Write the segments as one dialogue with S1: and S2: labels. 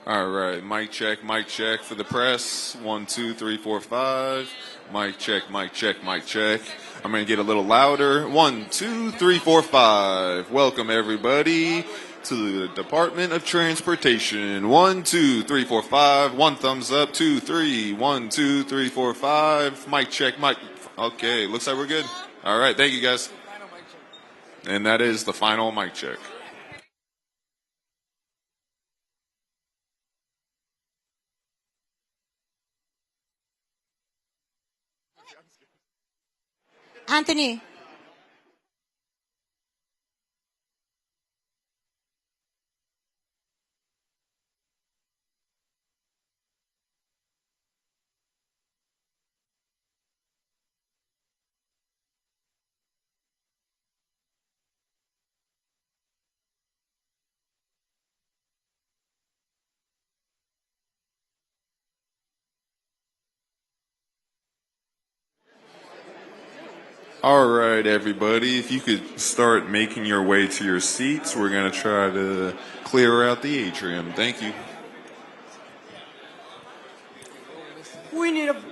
S1: All right, mic check for the press. 1, 2, 3, 4, 5. Mic check. I'm gonna get a little louder. 1, 2, 3, 4, 5. Welcome everybody to the Department of Transportation. 1, 2, 3, 4, 5. One thumbs up. 2, 3. 1, 2, 3, 4, 5. Mic check. Mic. Okay, looks like we're good. All right, thank you guys. And that is the final mic check.
S2: Anthony.
S1: All right, everybody. If you could start making your way to your seats, we're going to try to clear out the atrium. Thank you.
S3: We need a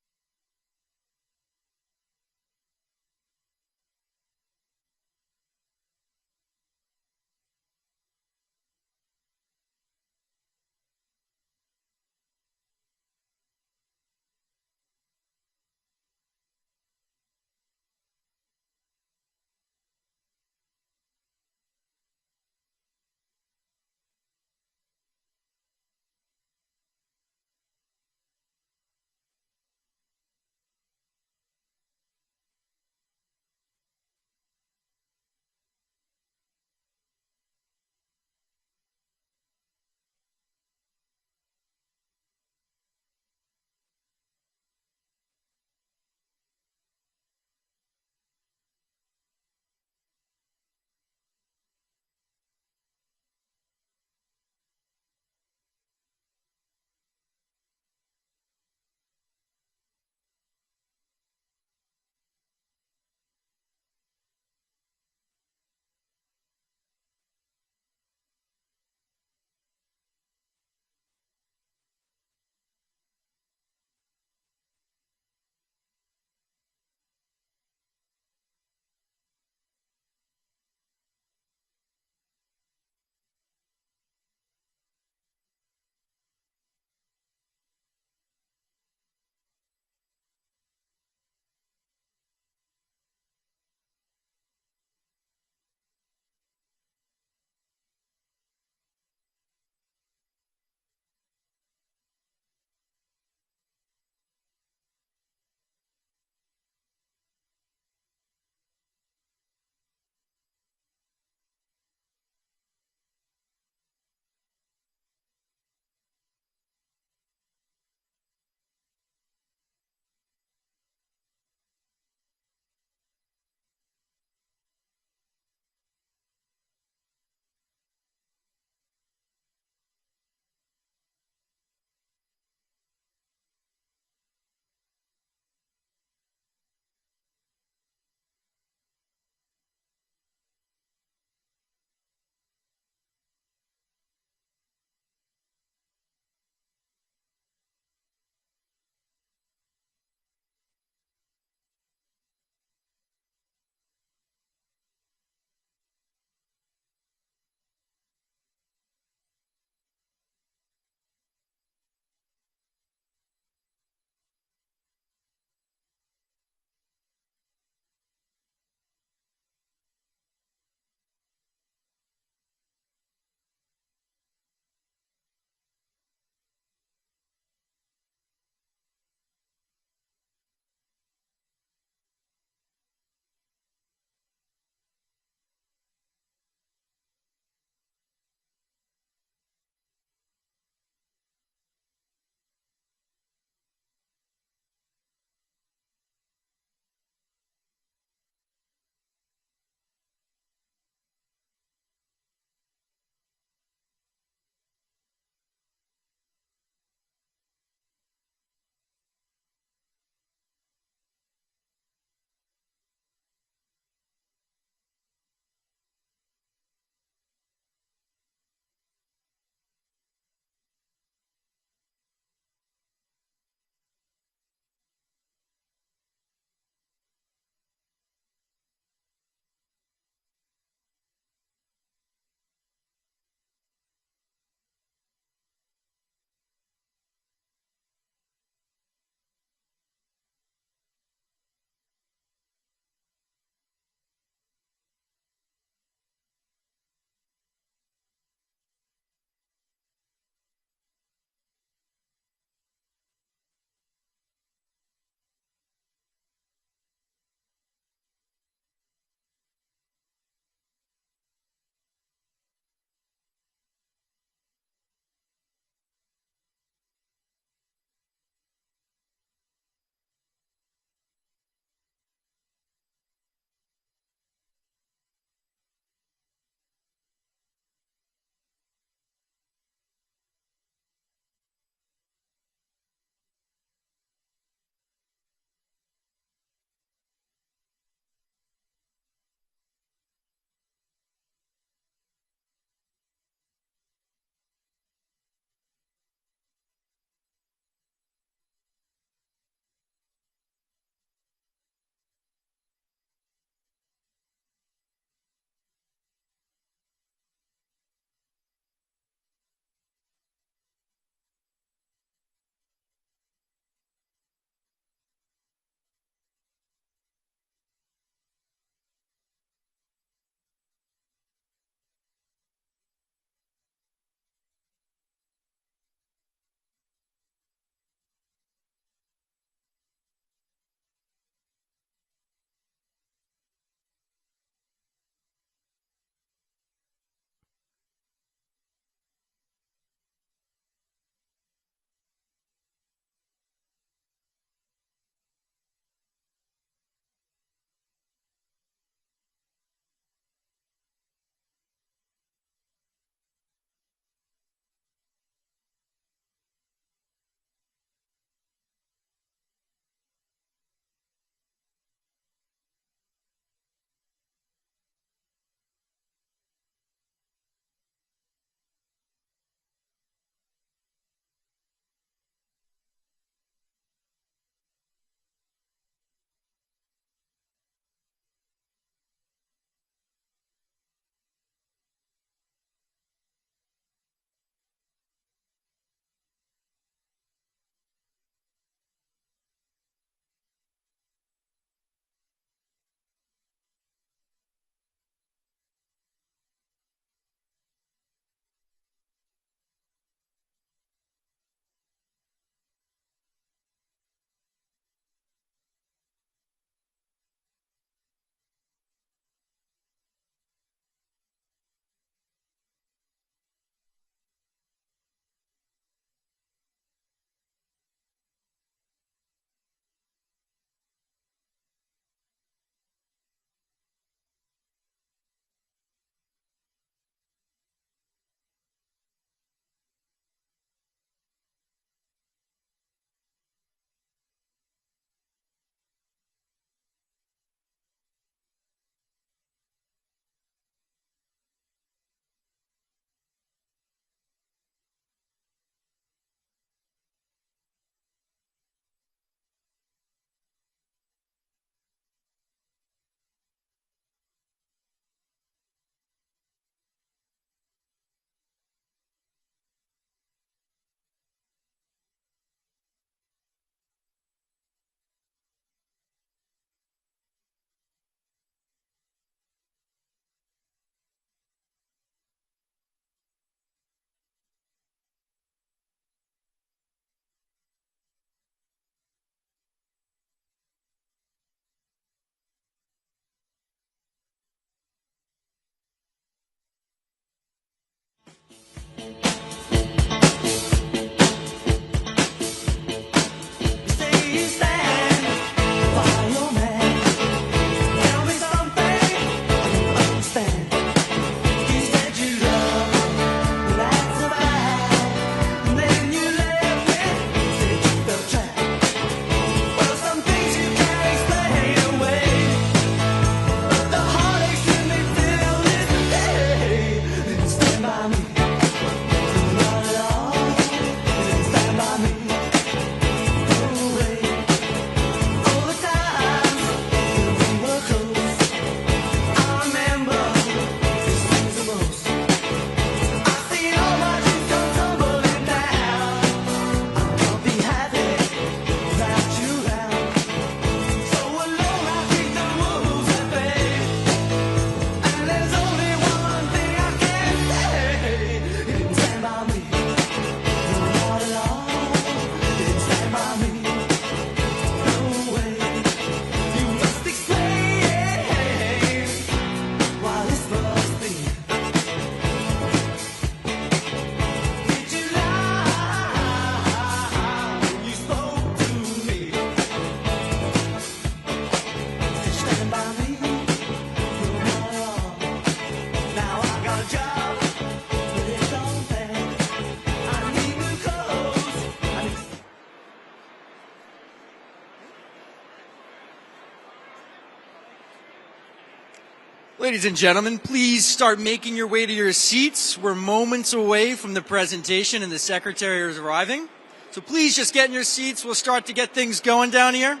S3: Ladies and gentlemen, please start making your way to your seats. We're moments away from the presentation and the secretary is arriving. So please just get in your seats. We'll start to get things going down here.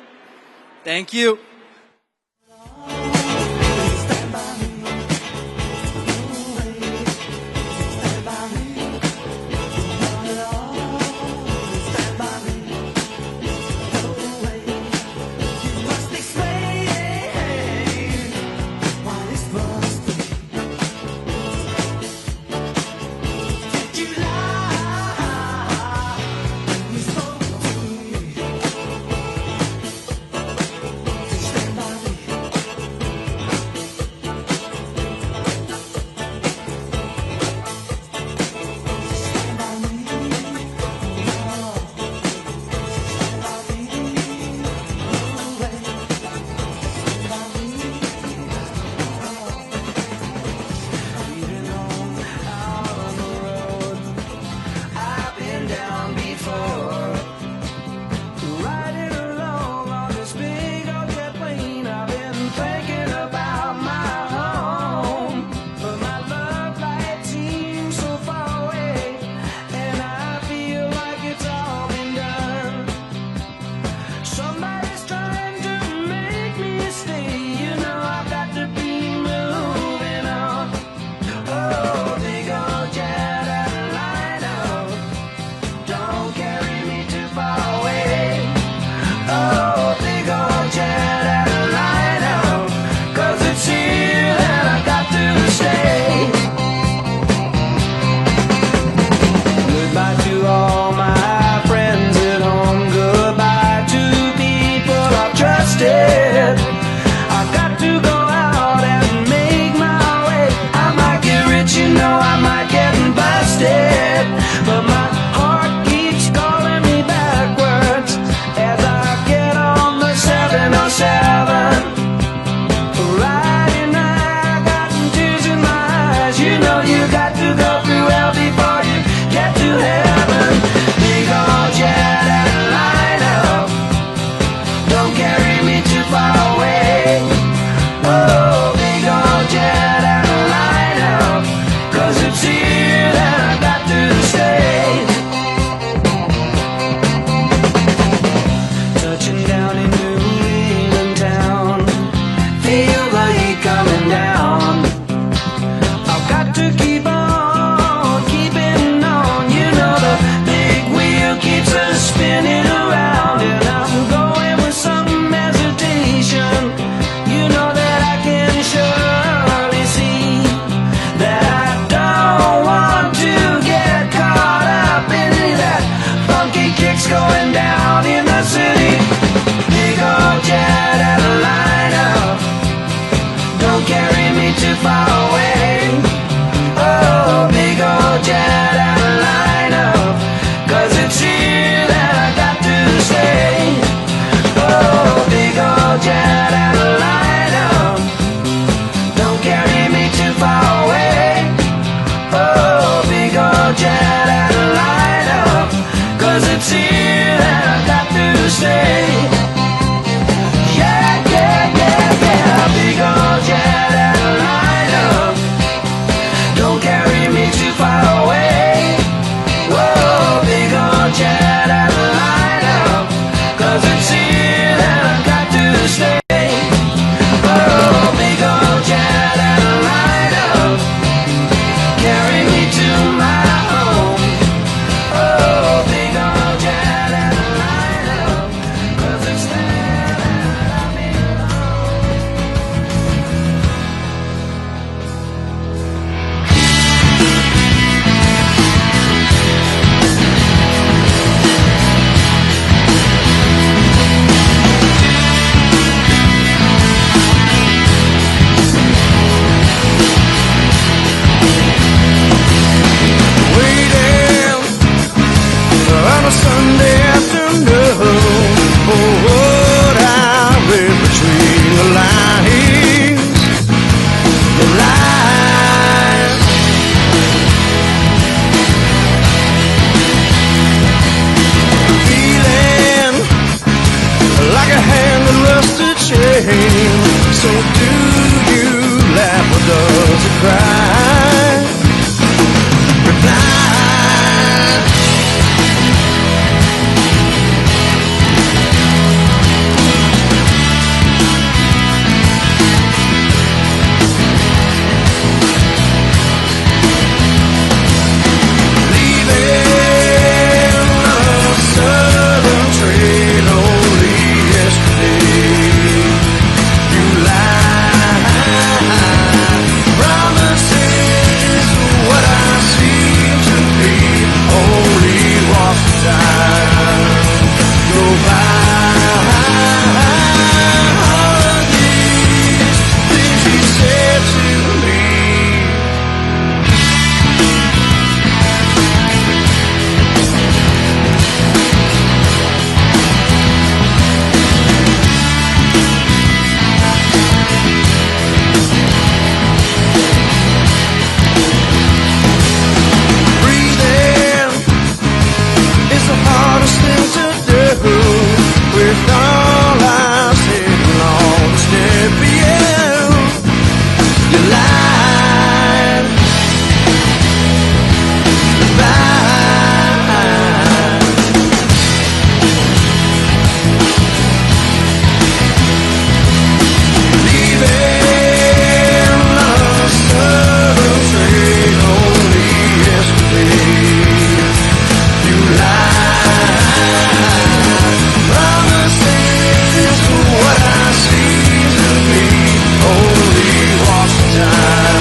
S3: Thank you.
S2: So do you laugh You lied. What I see to me only walks the time.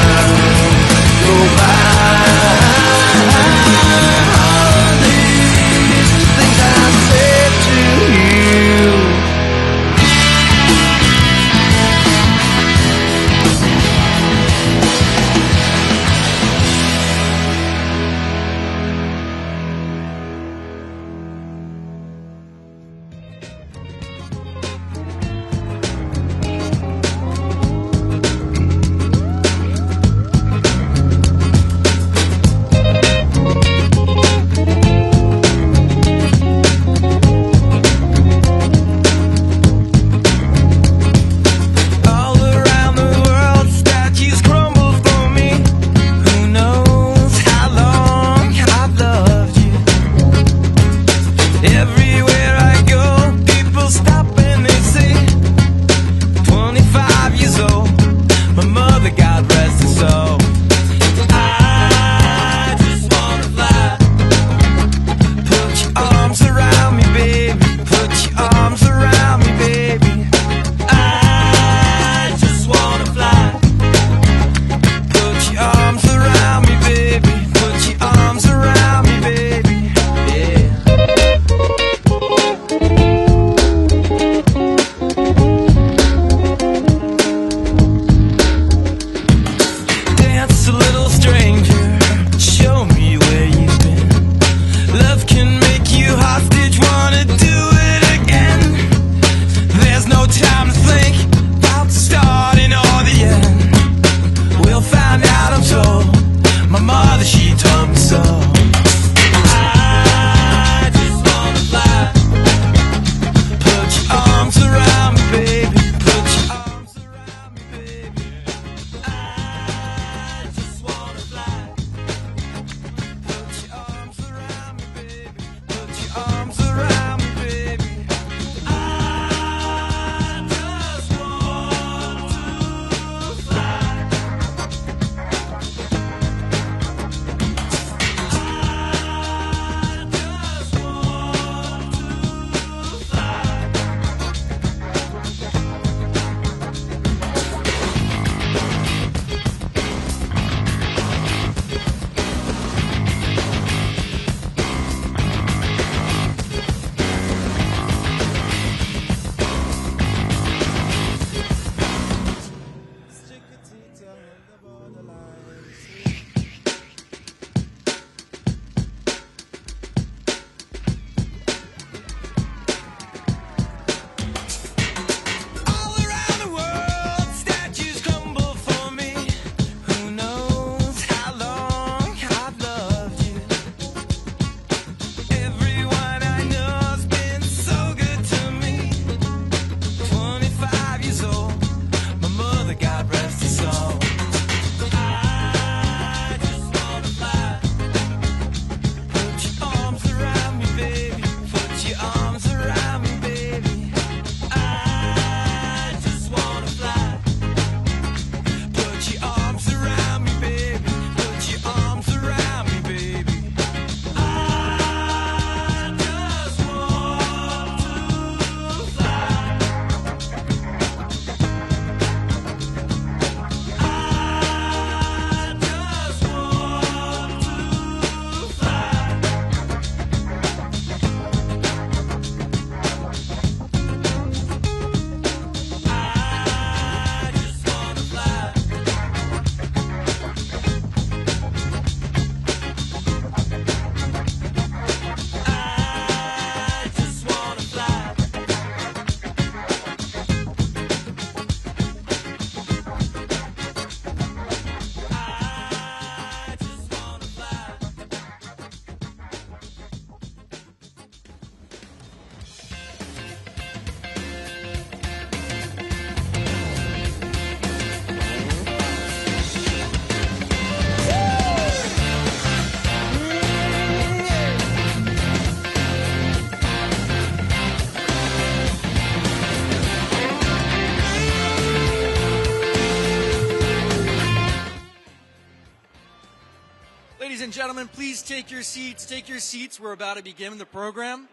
S3: and gentlemen, please take your seats. Take your seats. We're about to begin the program.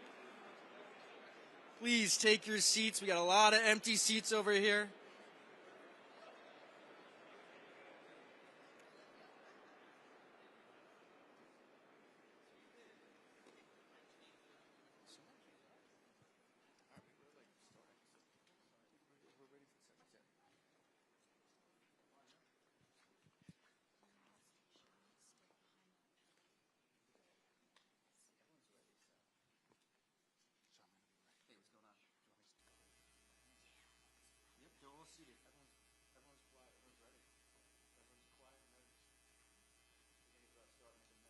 S3: Please take your seats. We got a lot of empty seats over here. Yep, they're all seated. Everyone's quiet. Everyone's ready. Everyone's quiet and ready. We're going to start in a minute.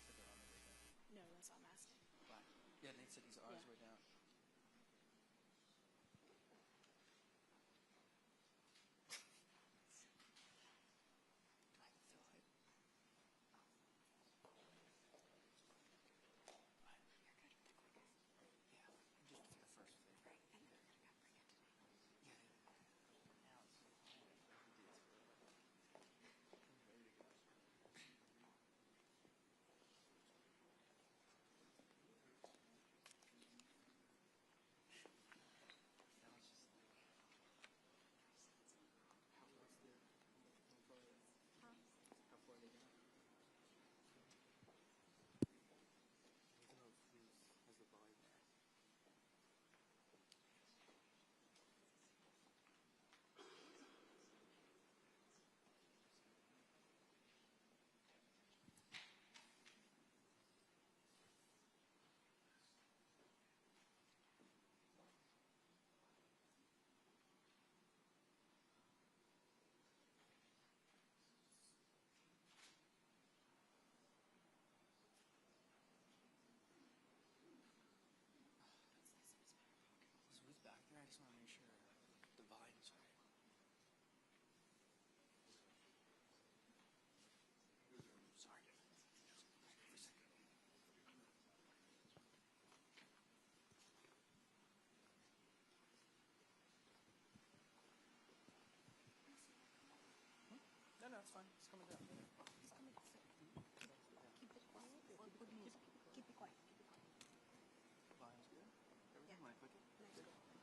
S3: Okay, great. Perfect.
S4: No, that's what I'm asking.
S3: Fine. Yeah, Nate said he's on his way down. So who's back there? I just want to make sure the volume's right. Sorry. For a second. No, it's fine. It's coming down.
S4: Keep it quiet or good music. Keep it quiet.
S3: Volume's good. Everything.
S4: Yeah.
S3: Want to click it?
S4: Nice.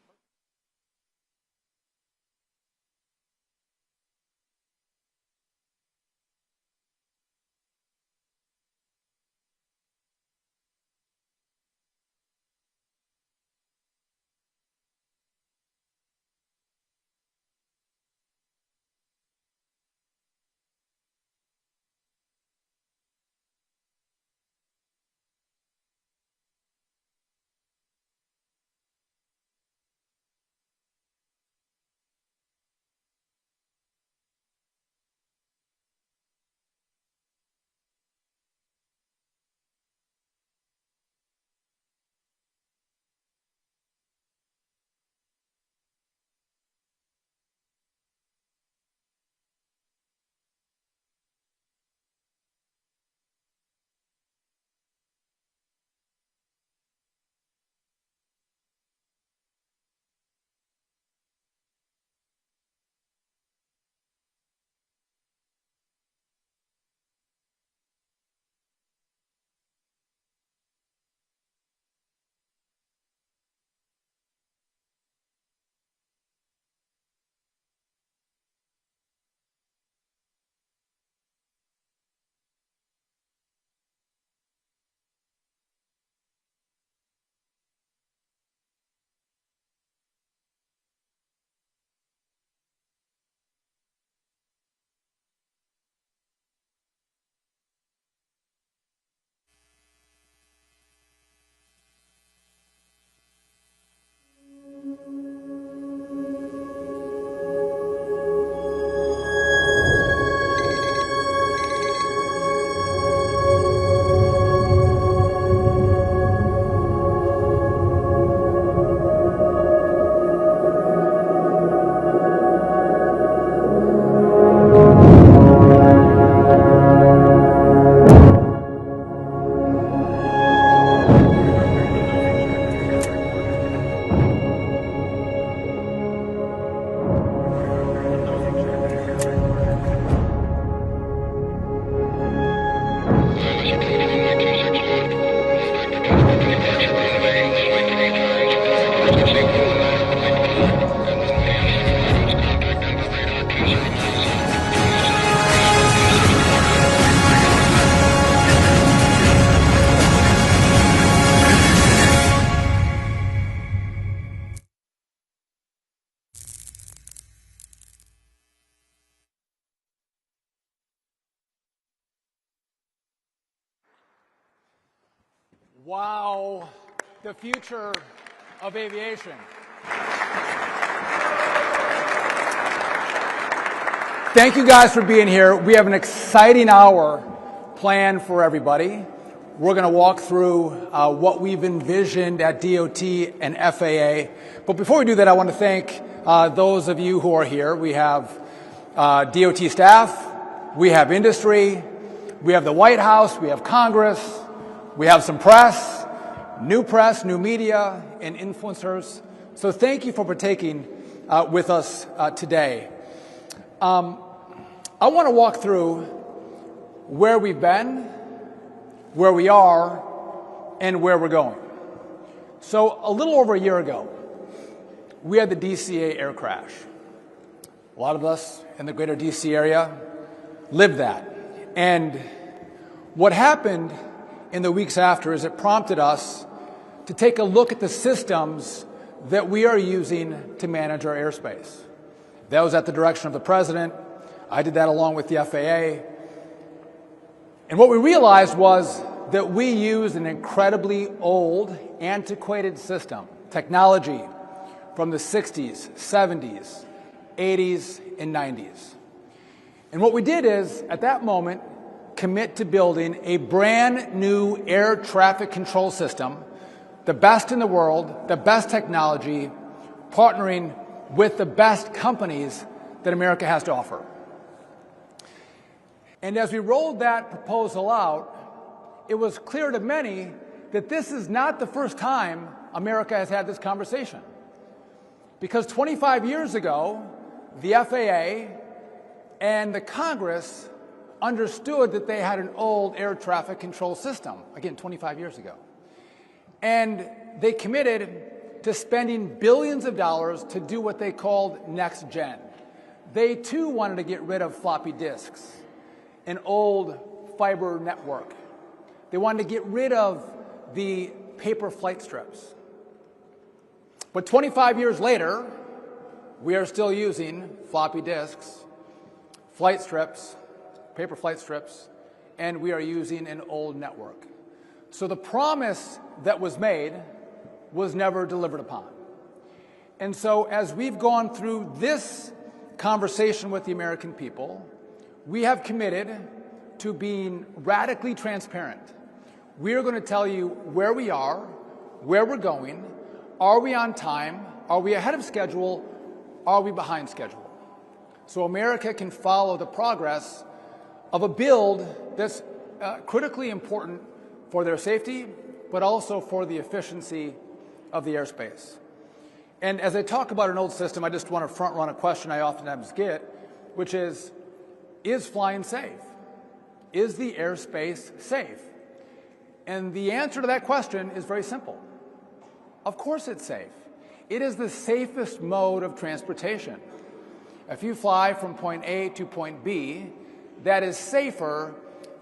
S5: Wow, the future of aviation. Thank you guys for being here. We have an exciting hour planned for everybody. We're going to walk through what we've envisioned at DOT and FAA. But before we do that, I want to thank those of you who are here. We have DOT staff, we have industry, we have the White House, we have Congress, we have some press, new media, and influencers. So thank you for partaking with us today. I want to walk through where we've been, where we are, and where we're going. So a little over a year ago, we had the DCA air crash. A lot of us in the greater DC area lived that. And what happened in the weeks after is it prompted us to take a look at the systems that we are using to manage our airspace. That was at the direction of the president. I did that along with the FAA. And what we realized was that we used an incredibly old, antiquated system, technology from the 60s, 70s, 80s, and 90s. And what we did is, at that moment, commit to building a brand new air traffic control system, the best in the world, the best technology, partnering with the best companies that America has to offer. And as we rolled that proposal out, it was clear to many that this is not the first time America has had this conversation. Because 25 years ago, the FAA and the Congress understood that they had an old air traffic control system, again, 25 years ago. And they committed to spending billions of dollars to do what they called next gen. They too wanted to get rid of floppy disks, an old fiber network. They wanted to get rid of the paper flight strips. But 25 years later, we are still using floppy disks, flight strips, paper flight strips, and we are using an old network. So the promise that was made was never delivered upon. And so as we've gone through this conversation with the American people, we have committed to being radically transparent. We are going to tell you where we are, where we're going, are we on time, are we ahead of schedule, are we behind schedule? So America can follow the progress of a build that's critically important for their safety, but also for the efficiency of the airspace. And as I talk about an old system, I just want to front run a question I oftentimes get, which is flying safe? Is the airspace safe? And the answer to that question is very simple. Of course it's safe. It is the safest mode of transportation. If you fly from point A to point B, that is safer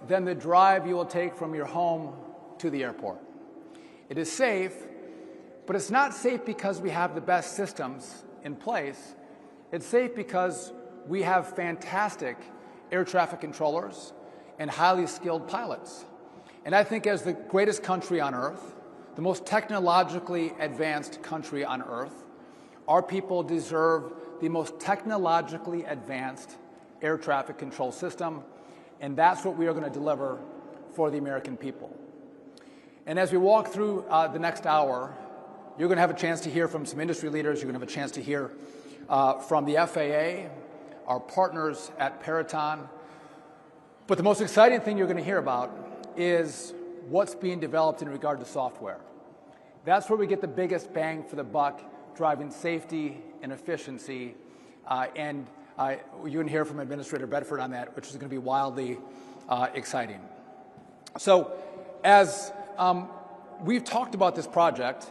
S5: than the drive you will take from your home to the airport. It is safe, but it's not safe because we have the best systems in place. It's safe because we have fantastic air traffic controllers and highly skilled pilots. And I think as the greatest country on earth, the most technologically advanced country on earth, our people deserve the most technologically advanced air traffic control system, and that's what we are going to deliver for the American people. And as we walk through the next hour, you're going to have a chance to hear from some industry leaders. You're going to have a chance to hear from the FAA, our partners at Peraton. But the most exciting thing you're going to hear about is what's being developed in regard to software. That's where we get the biggest bang for the buck, driving safety and efficiency. And you're going to hear from Administrator Bedford on that, which is going to be wildly exciting. So as we've talked about this project,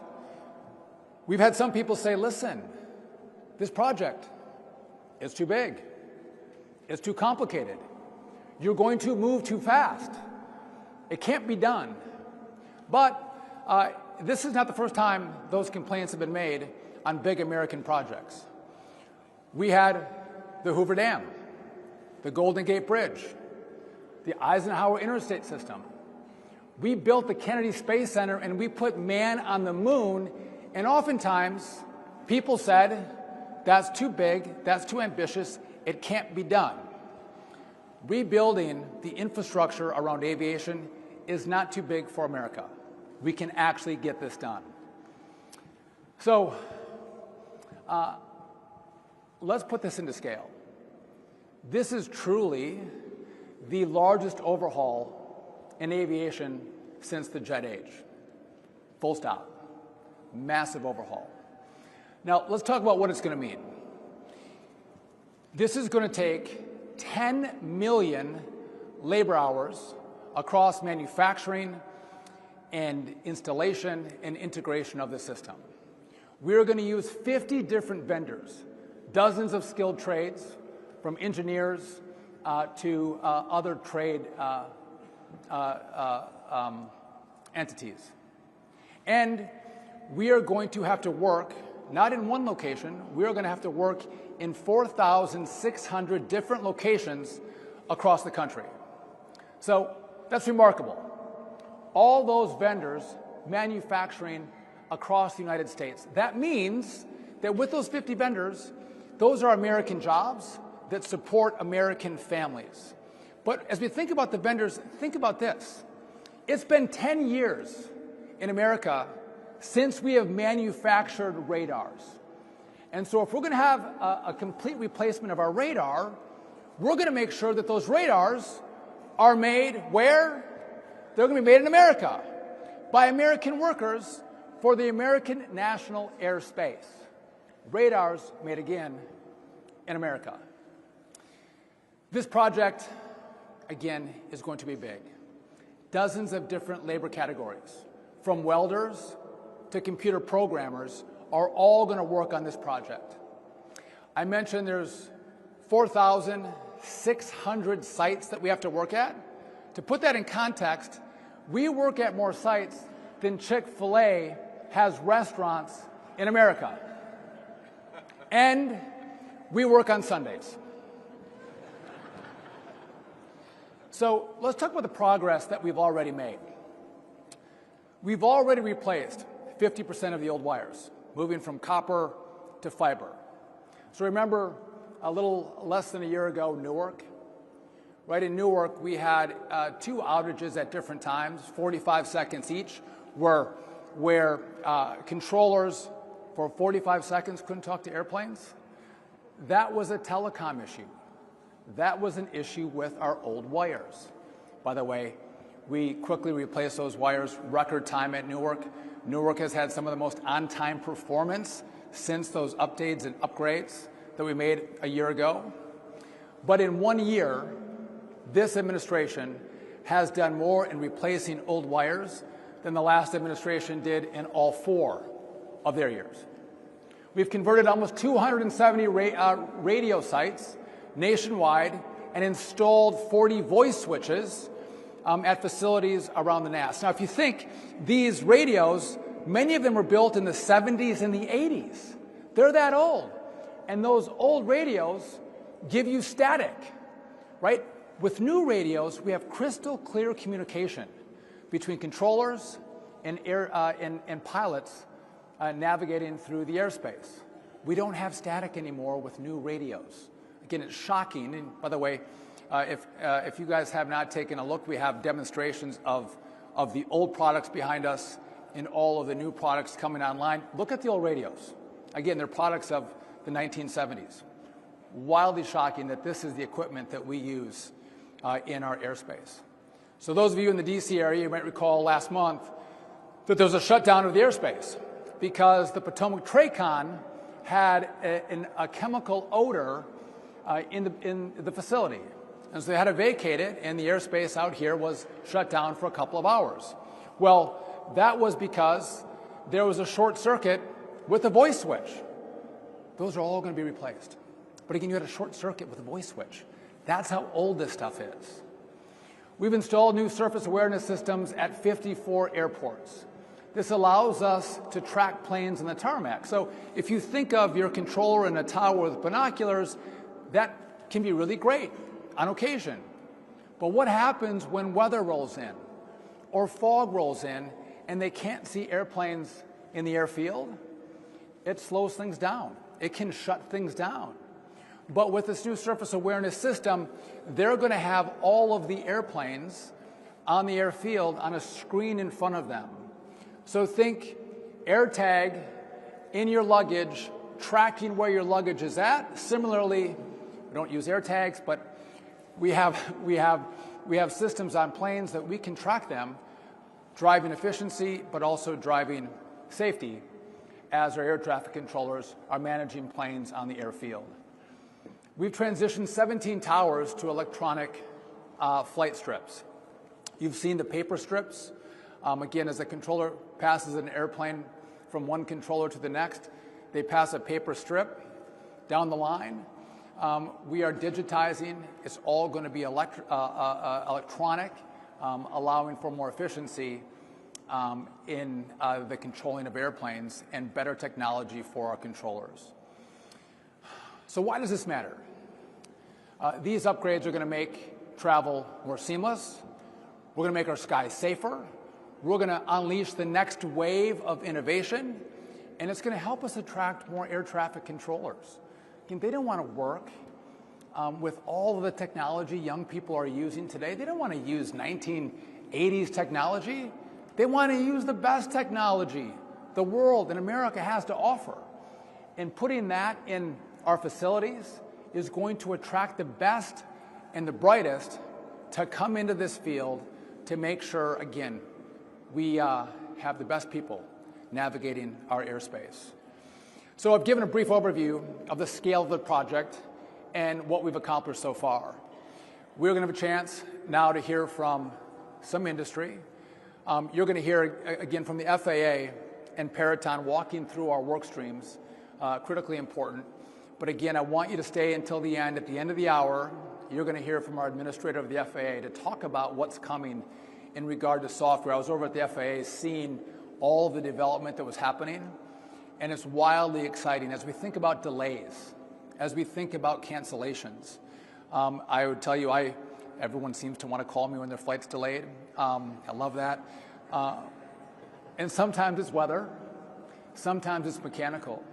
S5: we've had some people say, listen, this project is too big. It's too complicated. You're going to move too fast. It can't be done. But this is not the first time those complaints have been made on big American projects. We had the Hoover Dam, the Golden Gate Bridge, the Eisenhower Interstate System. We built the Kennedy Space Center and we put man on the moon, and oftentimes people said, that's too big, that's too ambitious, it can't be done. Rebuilding the infrastructure around aviation is not too big for America. We can actually get this done. So let's put this into scale. This is truly the largest overhaul in aviation since the jet age. Full stop. Massive overhaul. Now, let's talk about what it's going to mean. This is going to take 10 million labor hours across manufacturing and installation and integration of the system. We're going to use 50 different vendors, dozens of skilled trades, from engineers to other trade entities. And we are going to have to work, not in one location, we are going to have to work in 4,600 different locations across the country. So that's remarkable. All those vendors manufacturing across the United States. That means that with those 50 vendors, those are American jobs that support American families. But as we think about the vendors, think about this. It's been 10 years in America since we have manufactured radars. And so if we're going to have a complete replacement of our radar, we're going to make sure that those radars are made where? They're going to be made in America by American workers for the American national airspace. Radars made again in America. This project, again, is going to be big. Dozens of different labor categories, from welders to computer programmers, are all going to work on this project. I mentioned there's 4,600 sites that we have to work at. To put that in context, we work at more sites than Chick-fil-A has restaurants in America. And we work on Sundays. So let's talk about the progress that we've already made. We've already replaced 50% of the old wires, moving from copper to fiber. So remember a little less than a year ago, Newark? Right in Newark, we had 2 outages at different times, 45 seconds each, where controllers for 45 seconds couldn't talk to airplanes. That was a telecom issue. That was an issue with our old wires. By the way, we quickly replaced those wires, record time at Newark. Newark has had some of the most on-time performance since those updates and upgrades that we made a year ago. But in 1 year, this administration has done more in replacing old wires than the last administration did in all 4 of their years. We've converted almost 270 radio sites nationwide and installed 40 voice switches at facilities around the NAS. Now, if you think these radios, many of them were built in the 70s and the 80s. They're that old. And those old radios give you static, right? With new radios, we have crystal clear communication between controllers and pilots navigating through the airspace. We don't have static anymore with new radios. Again, it's shocking. And by the way, if you guys have not taken a look, we have demonstrations of the old products behind us and all of the new products coming online. Look at the old radios. Again, they're products of the 1970s. Wildly shocking that this is the equipment that we use in our airspace. So those of you in the DC area, you might recall last month that there was a shutdown of the airspace because the Potomac Tracon had a chemical odor in the facility. And so they had to vacate it, and the airspace out here was shut down for a couple of hours. Well, that was because there was a short circuit with a voice switch. Those are all going to be replaced. But again, you had a short circuit with a voice switch. That's how old this stuff is. We've installed new surface awareness systems at 54 airports. This allows us to track planes in the tarmac. So if you think of your controller in a tower with binoculars, that can be really great on occasion. But what happens when weather rolls in? or fog rolls in and they can't see airplanes in the airfield, it slows things down. It can shut things down. But with this new surface awareness system, they're going to have all of the airplanes on the airfield on a screen in front of them. So think AirTag in your luggage, tracking where your luggage is at. Similarly, we don't use AirTags, but we have systems on planes that we can track them, driving efficiency, but also driving safety as our air traffic controllers are managing planes on the airfield. We've transitioned 17 towers to electronic flight strips. You've seen the paper strips. Again, as a controller passes an airplane from one controller to the next, they pass a paper strip down the line. We are digitizing. It's all going to be electronic, allowing for more efficiency in the controlling of airplanes and better technology for our controllers. So why does this matter? These upgrades are going to make travel more seamless. We're going to make our skies safer. We're going to unleash the next wave of innovation, and it's going to help us attract more air traffic controllers. Again, they don't want to work with all of the technology young people are using today. They don't want to use 1980s technology. They want to use the best technology the world and America has to offer. And putting that in our facilities is going to attract the best and the brightest to come into this field to make sure, again, we have the best people navigating our airspace. So I've given a brief overview of the scale of the project and what we've accomplished so far. We're going to have a chance now to hear from some industry. You're going to hear, again, from the FAA and Peraton walking through our work streams, critically important. But again, I want you to stay until the end. At the end of the hour, you're going to hear from our administrator of the FAA to talk about what's coming in regard to software. I was over at the FAA seeing all the development that was happening, and it's wildly exciting as we think about delays, as we think about cancellations. I would tell you, everyone seems to want to call me when their flight's delayed. I love that. And sometimes it's weather, sometimes it's mechanical,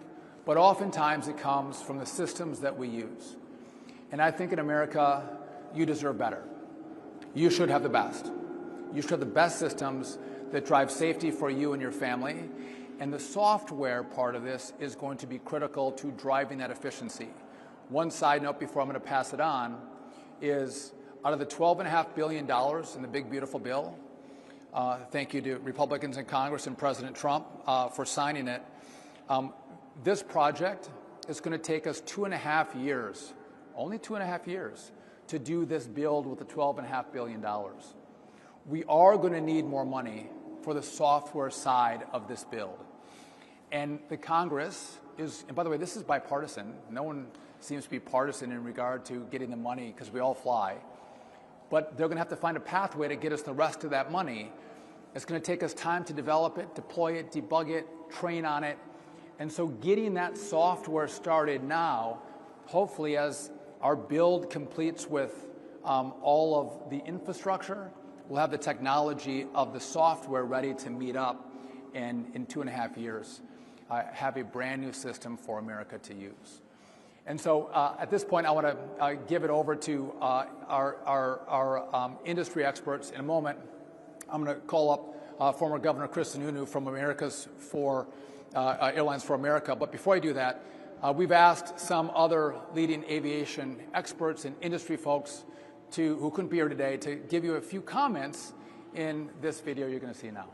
S5: but oftentimes it comes from the systems that we use. And I think in America, you deserve better. You should have the best. You should have the best systems that drive safety for you and your family. And the software part of this is going to be critical to driving that efficiency. One side note before I'm going to pass it on is out of the $12.5 billion in the big, beautiful bill, thank you to Republicans in Congress and President Trump for signing it, this project is going to take us 2.5 years, only 2.5 years, to do this build with the $12.5 billion. We are going to need more money for the software side of this build. And the Congress is, and by the way, this is bipartisan. No one seems to be partisan in regard to getting the money because we all fly. But they're going to have to find a pathway to get us the rest of that money. It's going to take us time to develop it, deploy it, debug it, train on it. And so getting that software started now, hopefully as our build completes with all of the infrastructure, we'll have the technology of the software ready to meet up and in 2.5 years have a brand new system for America to use. And so at this point, I want to give it over to our industry experts. In a moment, I'm going to call up former Governor Chris Sununu from Airlines for America. But before I do that, we've asked some other leading aviation experts and industry folks who couldn't be here today to give you a few comments in this video you're going to see now.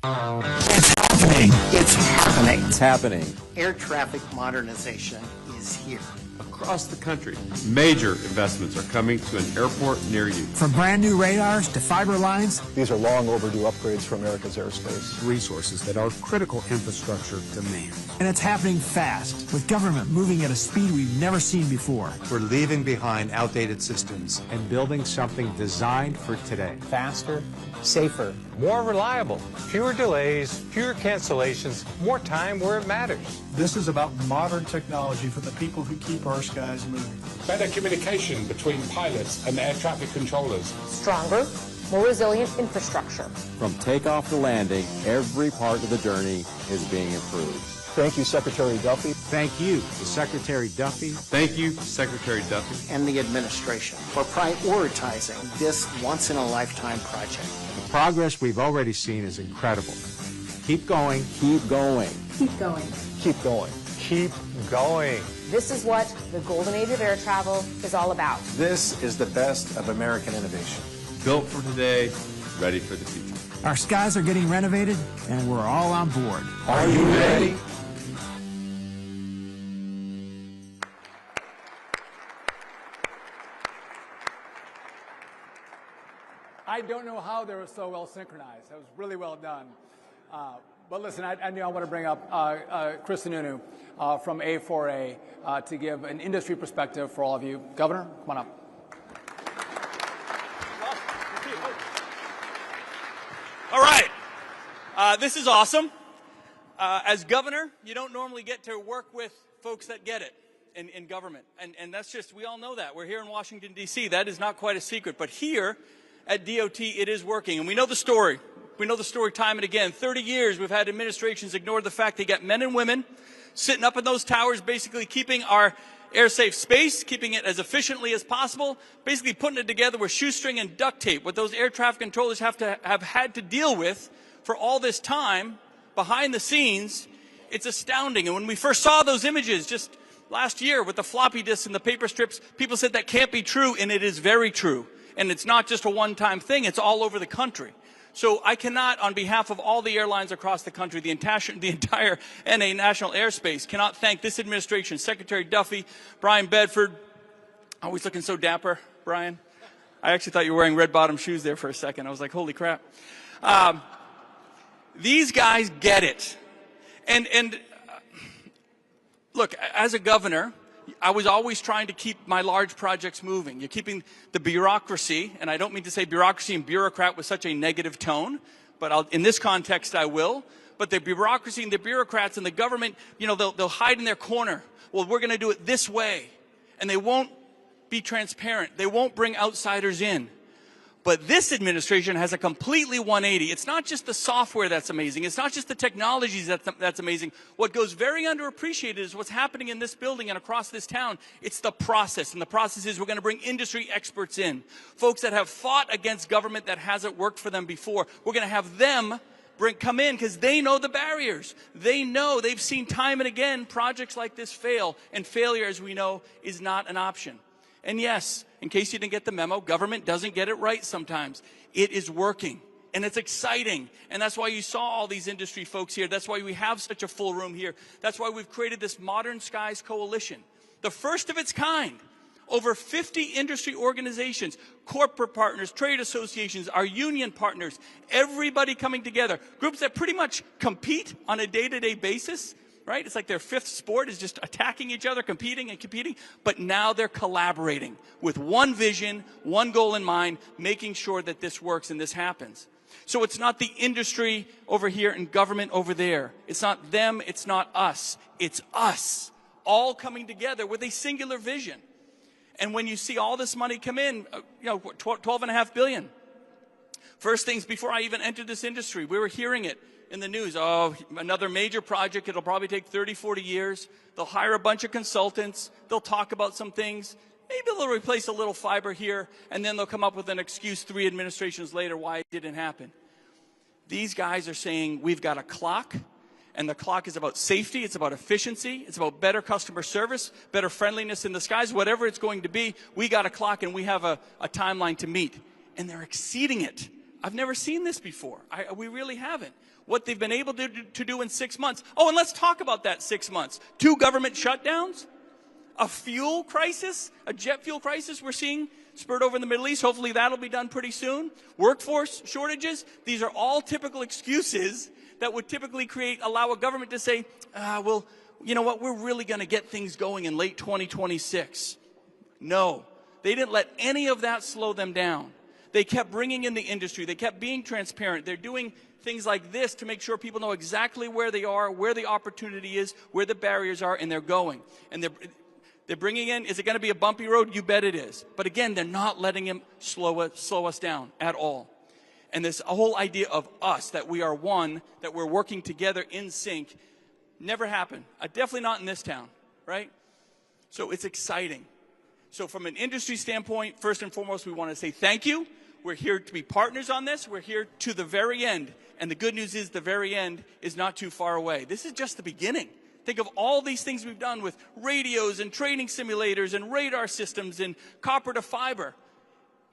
S2: It's happening. It's happening.
S6: It's happening.
S2: Air traffic modernization is here.
S7: Across the country, major investments are coming to an airport near you.
S8: From brand new radars to fiber lines,
S9: these are long overdue upgrades for America's airspace.
S8: Resources that our critical infrastructure demands. And it's happening fast, with government moving at a speed we've never seen before.
S10: We're leaving behind outdated systems
S6: and building something designed for today.
S11: Faster, safer, more reliable, fewer delays, fewer cancellations, more time where it matters.
S12: This is about modern technology for the people who keep our skies moving.
S13: Better communication between pilots and air traffic controllers.
S14: Stronger,
S13: more resilient infrastructure.
S14: From takeoff to landing, every part of the journey is being improved.
S9: Thank you, Secretary Duffy.
S6: Thank you to Secretary Duffy.
S7: Thank you, Secretary Duffy.
S2: And the administration for prioritizing this once-in-a-lifetime project.
S6: The progress we've already seen is incredible. Keep going.
S14: Keep going.
S13: Keep going.
S9: Keep going.
S11: Keep going.
S13: This is what the golden age of air travel is all about.
S9: This is the best of American innovation.
S7: Built for today, ready for the future.
S8: Our skies are getting renovated, and we're all on board.
S9: Are you ready?
S5: I don't know how they were so well synchronized. That was really well done. But listen, I want to bring up Chris Sununu from A4A to give an industry perspective for all of you. Governor, come on up.
S15: All right. This is awesome. As governor, you don't normally get to work with folks that get it in government. And that's just, we all know that. We're here in Washington, D.C. That is not quite a secret. But here at DOT, it is working. And we know the story. We know the story time and again. 30 years we've had administrations ignore the fact they got men and women sitting up in those towers, basically keeping our air-safe space, keeping it as efficiently as possible, basically putting it together with shoestring and duct tape, what those air traffic controllers have had to deal with for all this time behind the scenes. It's astounding. And when we first saw those images just last year with the floppy disks and the paper strips, people said that can't be true, and it is very true. And it's not just a one-time thing, it's all over the country. So I cannot, on behalf of all the airlines across the country, the entire NA national airspace, cannot thank this administration, Secretary Duffy, Brian Bedford, always looking so dapper, Brian. I actually thought you were wearing red bottom shoes there for a second. I was like, holy crap. These guys get it. And look, as a governor, I was always trying to keep my large projects moving. You're keeping the bureaucracy, and I don't mean to say bureaucracy and bureaucrat with such a negative tone, but in this context I will. But the bureaucracy and the bureaucrats and the government, you know, they'll hide in their corner. Well, we're going to do it this way. And they won't be transparent. They won't bring outsiders in. But this administration has a completely 180. It's not just the software that's amazing. It's not just the technologies that's amazing. What goes very underappreciated is what's happening in this building and across this town. It's the process. And the process is we're going to bring industry experts in. Folks that have fought against government that hasn't worked for them before. We're going to have them come in because they know the barriers. They know, they've seen time and again projects like this fail. And failure, as we know, is not an option. And yes, in case you didn't get the memo, government doesn't get it right sometimes. It is working, and it's exciting. And that's why you saw all these industry folks here. That's why we have such a full room here. That's why we've created this Modern Skies Coalition, the first of its kind. Over 50 industry organizations, corporate partners, trade associations, our union partners, everybody coming together. Groups that pretty much compete on a day-to-day basis. Right? It's like their fifth sport is just attacking each other, competing and competing. But now they're collaborating with one vision, one goal in mind, making sure that this works and this happens. So it's not the industry over here and government over there. It's not them. It's not us. It's us all coming together with a singular vision. And when you see all this money come in, you know, $12.5 billion. First things before I even entered this industry, we were hearing it in the news. Oh, another major project. It'll probably take 30, 40 years. They'll hire a bunch of consultants. They'll talk about some things. Maybe they'll replace a little fiber here, and then they'll come up with an excuse 3 administrations later why it didn't happen. These guys are saying we've got a clock, and the clock is about safety. It's about efficiency. It's about better customer service, better friendliness in the skies, whatever it's going to be. We got a clock, and we have a timeline to meet. And they're exceeding it. I've never seen this before. We really haven't. What they've been able to do in 6 months. Oh, and let's talk about that 6 months. 2 government shutdowns, a fuel crisis, a jet fuel crisis we're seeing spurred over in the Middle East. Hopefully that'll be done pretty soon. Workforce shortages. These are all typical excuses that would typically allow a government to say, well, you know what, we're really going to get things going in late 2026. No, they didn't let any of that slow them down. They kept bringing in the industry. They kept being transparent. They're doing things like this to make sure people know exactly where they are, where the opportunity is, where the barriers are, and they're going. And they're bringing in, is it going to be a bumpy road? You bet it is. But again, they're not letting him slow us down at all. And this whole idea of us, that we are one, that we're working together in sync, never happened. Definitely not in this town, right? So it's exciting. So from an industry standpoint, first and foremost, we want to say thank you. We're here to be partners on this. We're here to the very end. And the good news is the very end is not too far away. This is just the beginning. Think of all these things we've done with radios and training simulators and radar systems and copper to fiber.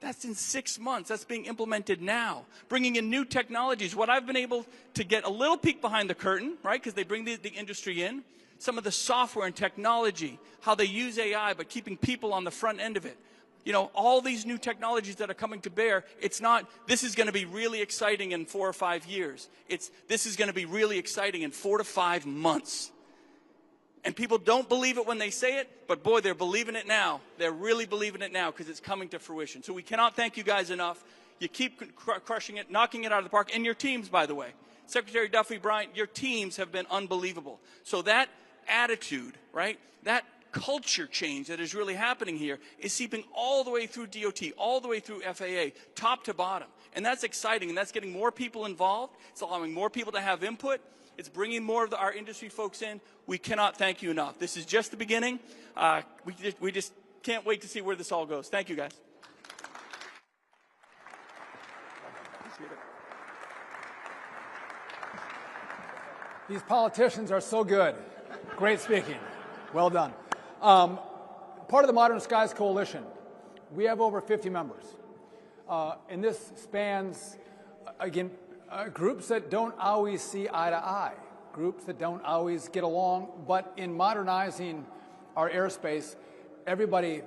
S15: That's in 6 months. That's being implemented now. Bringing in new technologies. What I've been able to get a little peek behind the curtain, right, because they bring the industry in. Some of the software and technology, how they use AI, but keeping people on the front end of it. You know, all these new technologies that are coming to bear, it's not, this is going to be really exciting in 4 or 5 years. This is going to be really exciting in 4 to 5 months. And people don't believe it when they say it, but boy, they're believing it now. They're really believing it now because it's coming to fruition. So we cannot thank you guys enough. You keep crushing it, knocking it out of the park, and your teams, by the way. Secretary Duffy, Bryant, your teams have been unbelievable. So that attitude, right, that culture change that is really happening here is seeping all the way through DOT, all the way through FAA, top to bottom. And that's exciting, and that's getting more people involved. It's allowing more people to have input. It's bringing more of our industry folks in. We cannot thank you enough. This is just the beginning. We just can't wait to see where this all goes. Thank you, guys.
S5: These politicians are so good. Great speaking. Well done. Part of the Modern Skies Coalition, we have over 50 members. And this spans, again, groups that don't always see eye to eye, groups that don't always get along, but in modernizing our airspace, everybody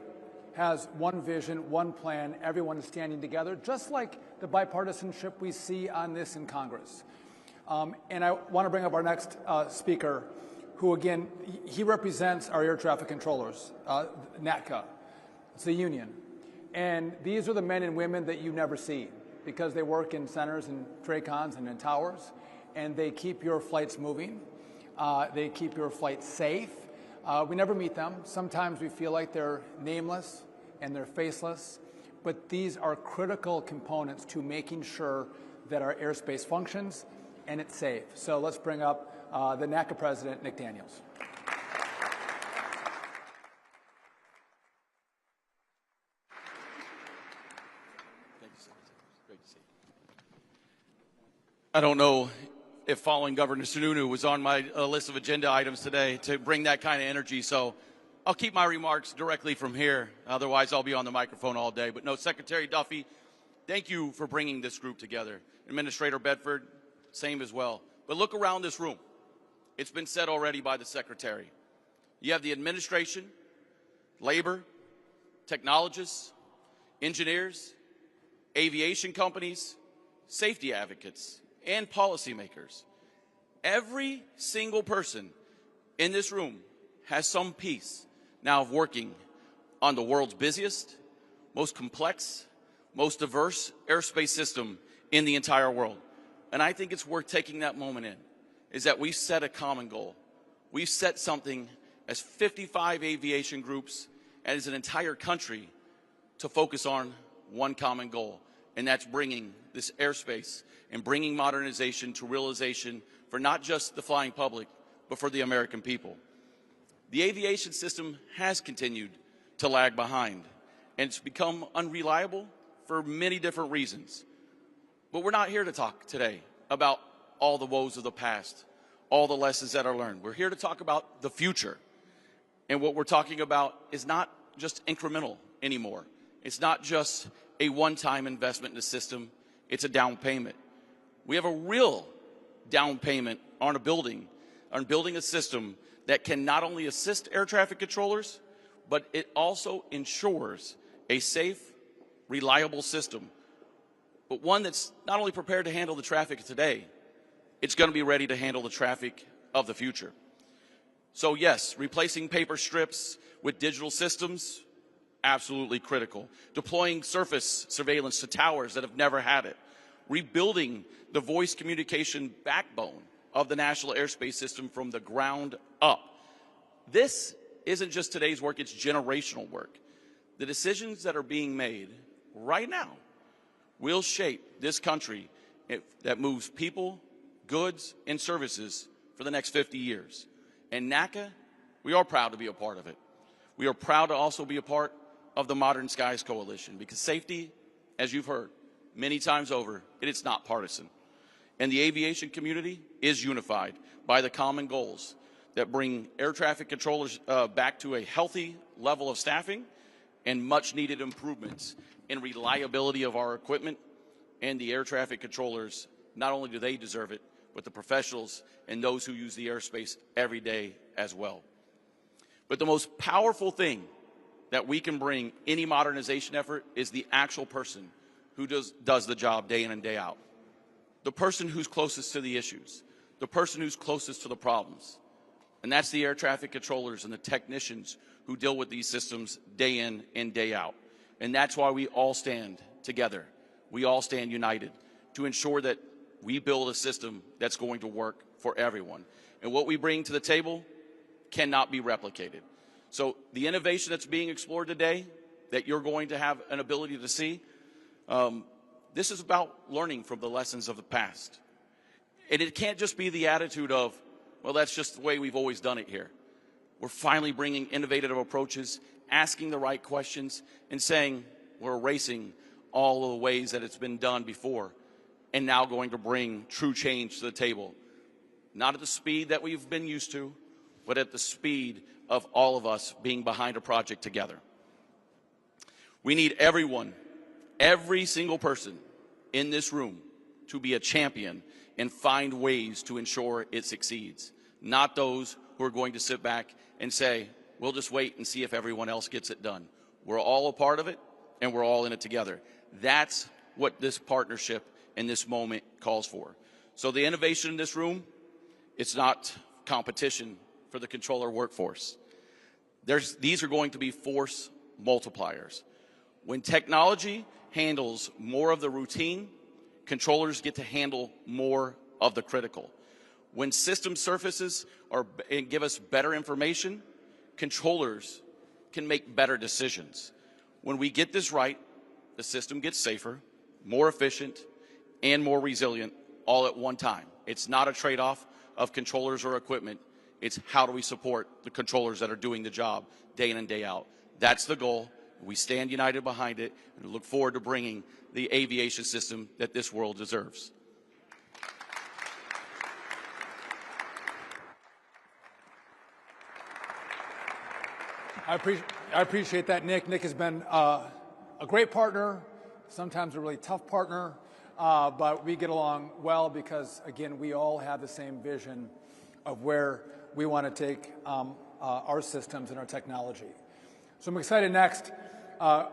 S5: has one vision, one plan, everyone is standing together, just like the bipartisanship we see on this in Congress. And I want to bring up our next speaker, who again, he represents our air traffic controllers, NATCA. It's the union. And these are the men and women that you never see because they work in centers and TRACONs and in towers, and they keep your flights moving. They keep your flights safe. We never meet them. Sometimes we feel like they're nameless and they're faceless, but these are critical components to making sure that our airspace functions and it's safe. So let's bring up the NACA president, Nick Daniels.
S16: I don't know if following Governor Sununu was on my list of agenda items today to bring that kind of energy, so I'll keep my remarks directly from here. Otherwise, I'll be on the microphone all day. But no, Secretary Duffy, thank you for bringing this group together. Administrator Bedford, same as well. But look around this room. It's been said already by the Secretary. You have the administration, labor, technologists, engineers, aviation companies, safety advocates, and policymakers. Every single person in this room has some piece now of working on the world's busiest, most complex, most diverse airspace system in the entire world. And I think it's worth taking that moment in, is that we've set a common goal. We've set something as 55 aviation groups and as an entire country to focus on one common goal, and that's bringing this airspace and bringing modernization to realization for not just the flying public, but for the American people. The aviation system has continued to lag behind, and it's become unreliable for many different reasons. But we're not here to talk today about all the woes of the past, all the lessons that are learned. We're here to talk about the future. And what we're talking about is not just incremental anymore. It's not just a one-time investment in the system. It's a down payment. We have a real down payment on building a system that can not only assist air traffic controllers, but it also ensures a safe, reliable system, but one that's not only prepared to handle the traffic of today, it's going to be ready to handle the traffic of the future. So yes, replacing paper strips with digital systems, absolutely critical. Deploying surface surveillance to towers that have never had it. Rebuilding the voice communication backbone of the national airspace system from the ground up. This isn't just today's work, it's generational work. The decisions that are being made right now will shape this country that moves people, goods, and services for the next 50 years. And NACA, we are proud to be a part of it. We are proud to also be a part of the Modern Skies Coalition, because safety, as you've heard many times over, it is not partisan. And the aviation community is unified by the common goals that bring air traffic controllers back to a healthy level of staffing and much needed improvements in reliability of our equipment. And the air traffic controllers, not only do they deserve it, but the professionals and those who use the airspace every day as well. But the most powerful thing that we can bring any modernization effort is the actual person who does the job day in and day out. The person who's closest to the issues, the person who's closest to the problems. And that's the air traffic controllers and the technicians who deal with these systems day in and day out. And that's why we all stand together. We all stand united to ensure that we build a system that's going to work for everyone. And what we bring to the table cannot be replicated. So the innovation that's being explored today, that you're going to have an ability to see, this is about learning from the lessons of the past. And it can't just be the attitude of, well, that's just the way we've always done it here. We're finally bringing innovative approaches, asking the right questions, and saying we're erasing all of the ways that it's been done before, and now going to bring true change to the table. Not at the speed that we've been used to, but at the speed of all of us being behind a project together. We need everyone, every single person in this room, to be a champion and find ways to ensure it succeeds. Not those who are going to sit back and say, we'll just wait and see if everyone else gets it done. We're all a part of it, and we're all in it together. That's what this partnership in this moment calls for. So the innovation in this room, it's not competition for the controller workforce. These are going to be force multipliers. When technology handles more of the routine, controllers get to handle more of the critical. When system surfaces and give us better information, controllers can make better decisions. When we get this right, the system gets safer, more efficient, and more resilient all at one time. It's not a trade-off of controllers or equipment. It's how do we support the controllers that are doing the job day in and day out. That's the goal. We stand united behind it and look forward to bringing the aviation system that this world deserves.
S5: I appreciate that, Nick. Nick has been a great partner, sometimes a really tough partner, but we get along well because, again, we all have the same vision of where we want to take our systems and our technology. So I'm excited next. We're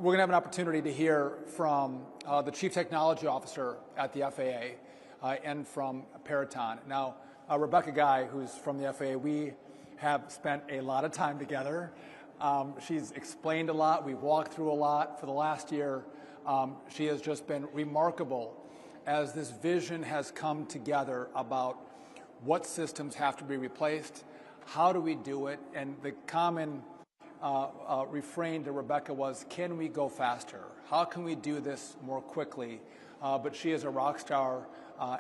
S5: going to have an opportunity to hear from the Chief Technology Officer at the FAA and from Peraton. Now, Rebecca Guy, who's from the FAA, we have spent a lot of time together. She's explained a lot. We've walked through a lot for the last year. She has just been remarkable as this vision has come together about what systems have to be replaced, how do we do it, and the common refrain to Rebecca was, can we go faster? How can we do this more quickly? But she is a rock star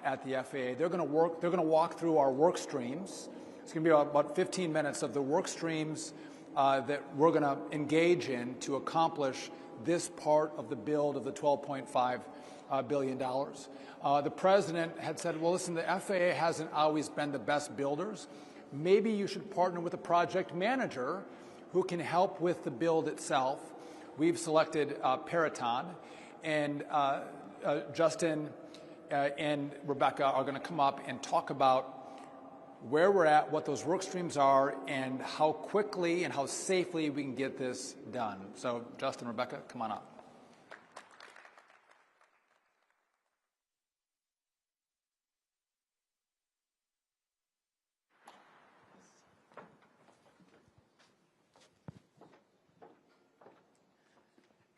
S5: at the FAA. They're going to walk through our work streams. It's going to be about 15 minutes of the work streams that we're going to engage in to accomplish this part of the build of the $12.5 billion. The president had said, well, listen, the FAA hasn't always been the best builders. Maybe you should partner with a project manager who can help with the build itself. We've selected Peraton, and Justin and Rebecca are going to come up and talk about where we're at, what those work streams are, and how quickly and how safely we can get this done. So, Justin, Rebecca, come on up.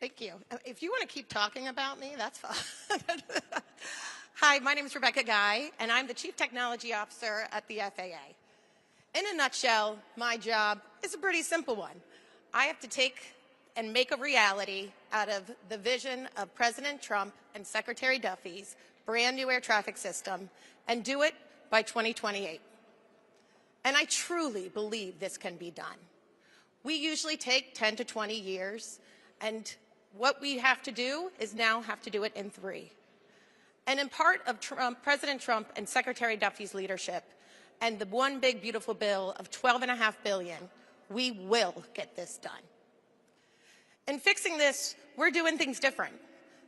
S17: Thank you. If you want to keep talking about me, that's fine. Hi, my name is Rebecca Guy, and I'm the Chief Technology Officer at the FAA. In a nutshell, my job is a pretty simple one. I have to take and make a reality out of the vision of President Trump and Secretary Duffy's brand new air traffic system and do it by 2028. And I truly believe this can be done. We usually take 10 to 20 years, and what we have to do is now have to do it in 3. And in part of President Trump and Secretary Duffy's leadership and the one big beautiful bill of $12.5 billion, we will get this done. In fixing this, we're doing things different.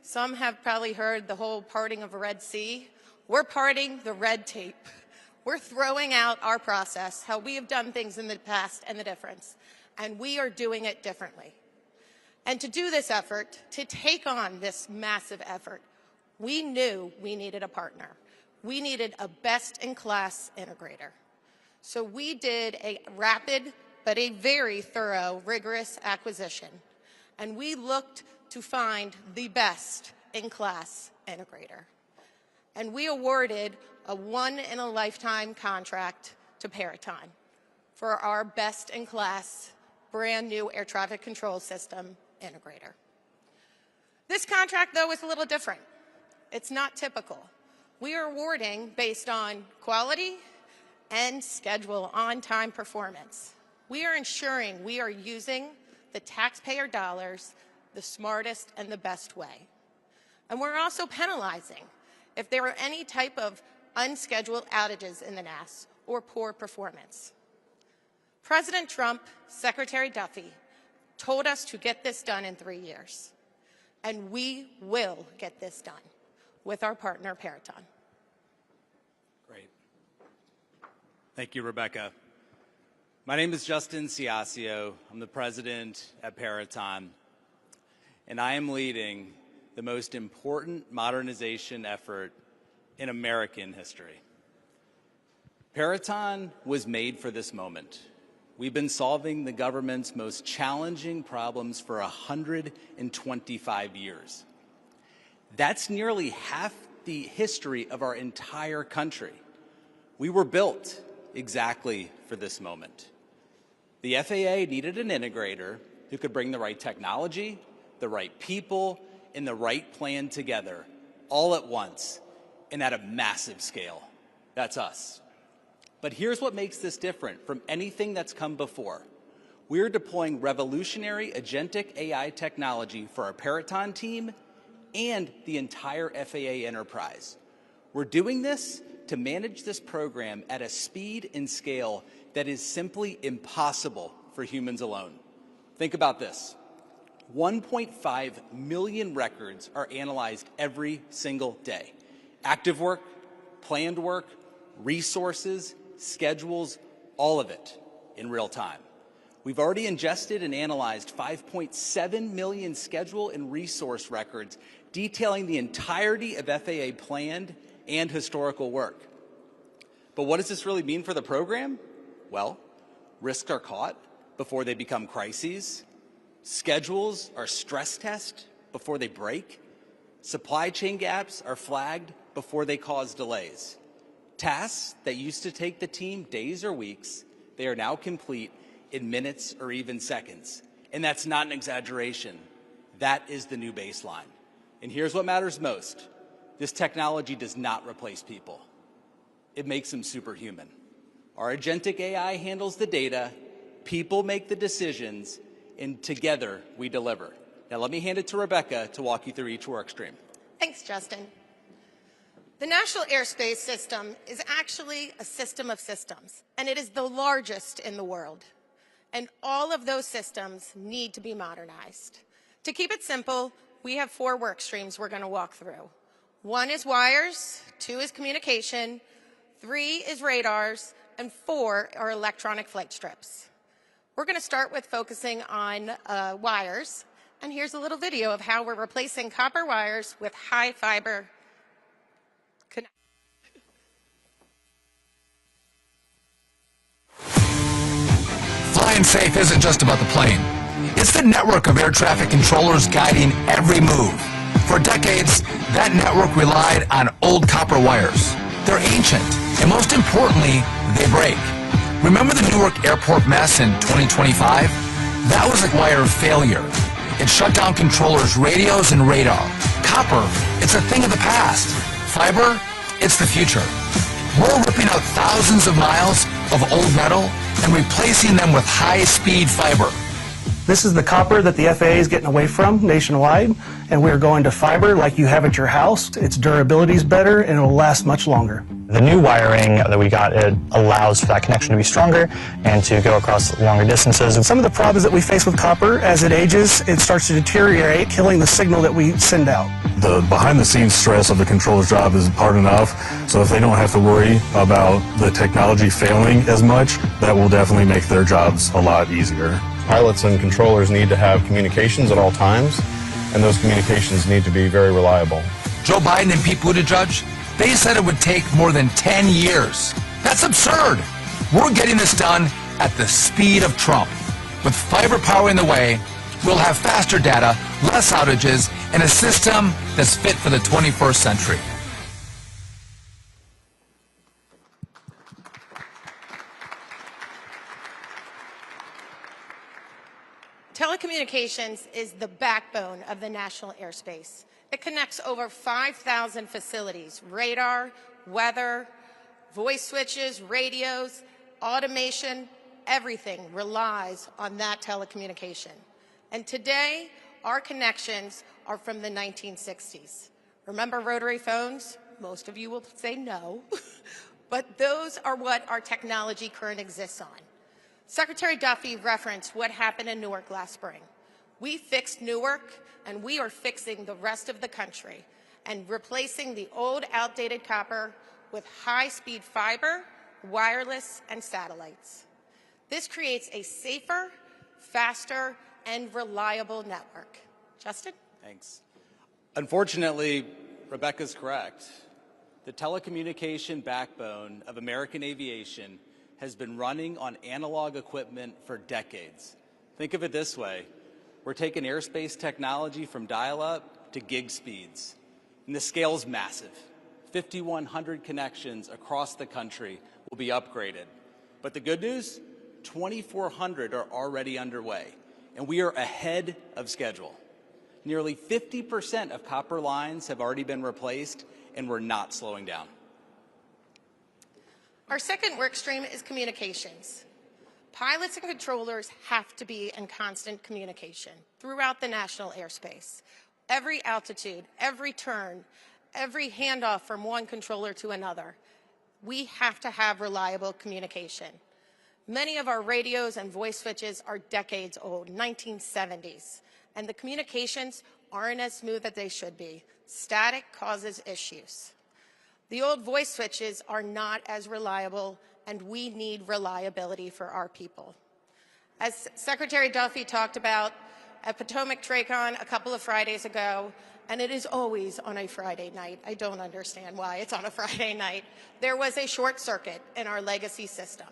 S17: Some have probably heard the whole parting of a Red Sea. We're parting the red tape. We're throwing out our process, how we have done things in the past and the difference, and we are doing it differently. And to do this effort, to take on this massive effort, we knew we needed a partner. We needed a best-in-class integrator. So we did a rapid but a very thorough, rigorous acquisition, and we looked to find the best-in-class integrator. And we awarded a one-in-a-lifetime contract to Peraton for our best-in-class, brand-new air traffic control system integrator. This contract, though, is a little different. It's not typical. We are awarding based on quality and schedule on-time performance. We are ensuring we are using the taxpayer dollars the smartest and the best way. And we're also penalizing if there are any type of unscheduled outages in the NAS or poor performance. President Trump, Secretary Duffy, told us to get this done in 3 years. And we will get this done with our partner, Peraton.
S18: Great. Thank you, Rebecca. My name is Justin Ciascio. I'm the president at Peraton, and I am leading the most important modernization effort in American history. Peraton was made for this moment. We've been solving the government's most challenging problems for 125 years. That's nearly half the history of our entire country. We were built exactly for this moment. The FAA needed an integrator who could bring the right technology, the right people, and the right plan together, all at once, and at a massive scale. That's us. But here's what makes this different from anything that's come before. We're deploying revolutionary agentic AI technology for our Peraton team and the entire FAA enterprise. We're doing this to manage this program at a speed and scale that is simply impossible for humans alone. Think about this. 1.5 million records are analyzed every single day. Active work, planned work, resources, schedules, all of it in real time. We've already ingested and analyzed 5.7 million schedule and resource records detailing the entirety of FAA planned and historical work. But what does this really mean for the program? Well, risks are caught before they become crises. Schedules are stress tested before they break. Supply chain gaps are flagged before they cause delays. Tasks that used to take the team days or weeks, they are now complete in minutes or even seconds. And that's not an exaggeration. That is the new baseline. And here's what matters most. This technology does not replace people. It makes them superhuman. Our agentic AI handles the data, people make the decisions, and together we deliver. Now let me hand it to Rebecca to walk you through each work stream.
S17: Thanks, Justin. The National Airspace System is actually a system of systems, and it is the largest in the world. And all of those systems need to be modernized. To keep it simple, we have 4 work streams we're going to walk through. 1 is wires, 2 is communication, 3 is radars, and 4 are electronic flight strips. We're going to start with focusing on wires, and here's a little video of how we're replacing copper wires with high fiber connections.
S19: Flying safe isn't just about the plane. It's the network of air traffic controllers guiding every move. For decades, that network relied on old copper wires. They're ancient, and most importantly, they break. Remember the Newark Airport mess in 2025? That was a wire failure. it shut down controllers' radios and radar. Copper, it's a thing of the past. Fiber, it's the future. We're ripping out thousands of miles of old metal and replacing them with high-speed fiber.
S20: This is the copper that the FAA is getting away from nationwide, and we're going to fiber like you have at your house. Its durability is better, and it will last much longer.
S21: The new wiring that we got, it allows for that connection to be stronger and to go across longer distances.
S20: Some of the problems that we face with copper, as it ages, it starts to deteriorate, killing the signal that we send out.
S22: The behind-the-scenes stress of the controller's job is hard enough, so if they don't have to worry about the technology failing as much, that will definitely make their jobs a lot easier.
S23: Pilots and controllers need to have communications at all times, and those communications need to be very reliable.
S19: Joe Biden and Pete Buttigieg, they said it would take more than 10 years. That's absurd. We're getting this done at the speed of Trump. With fiber powering the way, we'll have faster data, less outages, and a system that's fit for the 21st century.
S17: Telecommunications is the backbone of the national airspace. It connects over 5,000 facilities, radar, weather, voice switches, radios, automation, everything relies on that telecommunication. And today, our connections are from the 1960s. Remember rotary phones? Most of you will say no, but those are what our technology currently exists on. Secretary Duffy referenced what happened in Newark last spring. We fixed Newark, and we are fixing the rest of the country and replacing the old, outdated copper with high-speed fiber, wireless, and satellites. This creates a safer, faster, and reliable network. Justin?
S18: Thanks. Unfortunately, Rebecca's correct. The telecommunication backbone of American aviation has been running on analog equipment for decades. Think of it this way. We're taking airspace technology from dial-up to gig speeds. And the scale's massive. 5,100 connections across the country will be upgraded. But the good news, 2,400 are already underway, and we are ahead of schedule. Nearly 50% of copper lines have already been replaced, and we're not slowing down.
S17: Our second work stream is communications. Pilots and controllers have to be in constant communication throughout the national airspace. Every altitude, every turn, every handoff from one controller to another, we have to have reliable communication. Many of our radios and voice switches are decades old, 1970s, and the communications aren't as smooth as they should be. Static causes issues. The old voice switches are not as reliable, and we need reliability for our people. As Secretary Duffy talked about at Potomac TRACON a couple of Fridays ago, and it is always on a Friday night, I don't understand why it's on a Friday night, there was a short circuit in our legacy system,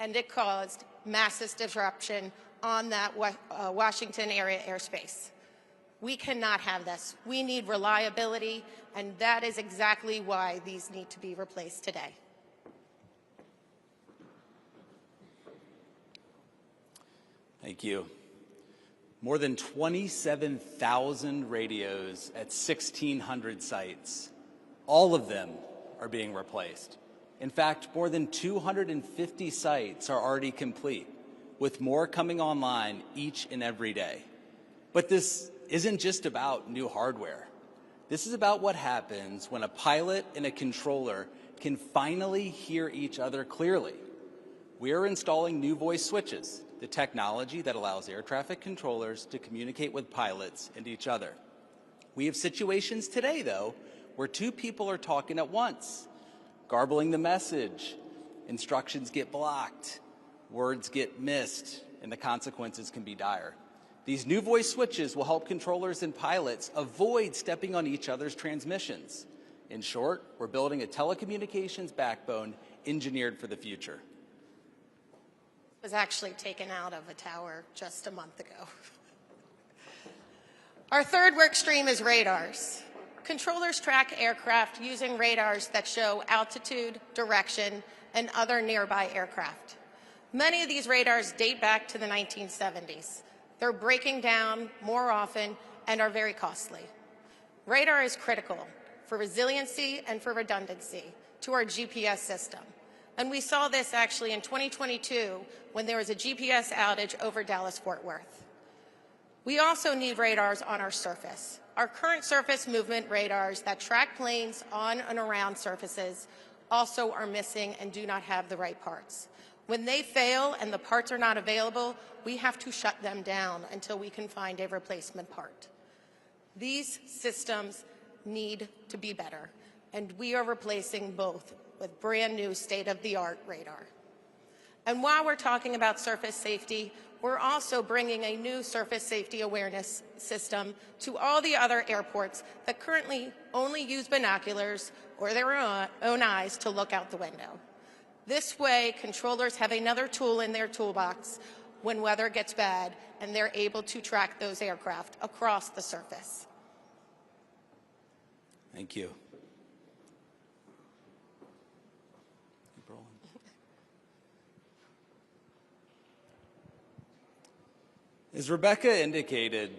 S17: and it caused massive disruption on that Washington area airspace. We cannot have this. We need reliability, and that is exactly why these need to be replaced today.
S18: Thank you. More than 27,000 radios at 1,600 sites. All of them are being replaced. In fact, more than 250 sites are already complete, with more coming online each and every day. But this isn't just about new hardware. This is about what happens when a pilot and a controller can finally hear each other clearly. We are installing new voice switches, the technology that allows air traffic controllers to communicate with pilots and each other. We have situations today, though, where two people are talking at once, garbling the message, instructions get blocked, words get missed, and the consequences can be dire. These new voice switches will help controllers and pilots avoid stepping on each other's transmissions. In short, we're building a telecommunications backbone engineered for the future.
S17: It was actually taken out of a tower just a month ago. Our third work stream is radars. Controllers track aircraft using radars that show altitude, direction, and other nearby aircraft. Many of these radars date back to the 1970s. They're breaking down more often and are very costly. Radar is critical for resiliency and for redundancy to our GPS system. And we saw this actually in 2022 when there was a GPS outage over Dallas-Fort Worth. We also need radars on our surface. Our current surface movement radars that track planes on and around surfaces also are missing and do not have the right parts. When they fail and the parts are not available, we have to shut them down until we can find a replacement part. These systems need to be better, and we are replacing both with brand new state-of-the-art radar. And while we're talking about surface safety, we're also bringing a new surface safety awareness system to all the other airports that currently only use binoculars or their own eyes to look out the window. This way, controllers have another tool in their toolbox when weather gets bad, and they're able to track those aircraft across the surface.
S18: Thank you. As Rebecca indicated,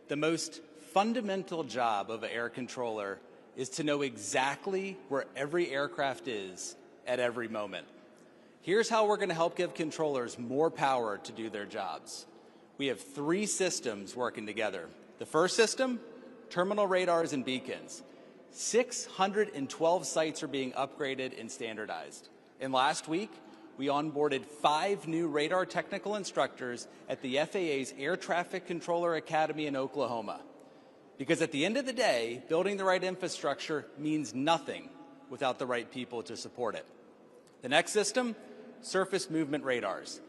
S18: the most fundamental job of an air controller is to know exactly where every aircraft is at every moment. Here's how we're going to help give controllers more power to do their jobs. We have 3 systems working together. The first system, terminal radars and beacons. 612 sites are being upgraded and standardized. And last week, we onboarded 5 new radar technical instructors at the FAA's Air Traffic Controller Academy in Oklahoma. Because at the end of the day, building the right infrastructure means nothing without the right people to support it. The next system, surface movement radars.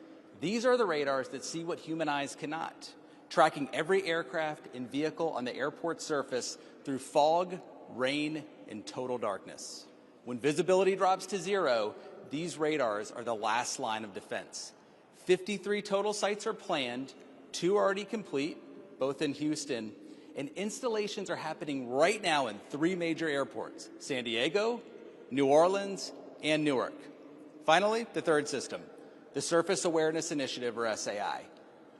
S18: These are the radars that see what human eyes cannot, tracking every aircraft and vehicle on the airport surface through fog, rain, and total darkness. When visibility drops to 0, these radars are the last line of defense. 53 total sites are planned, 2 are already complete, both in Houston, and installations are happening right now in 3 major airports, San Diego, New Orleans, and Newark. Finally, the third system, the Surface Awareness Initiative, or SAI.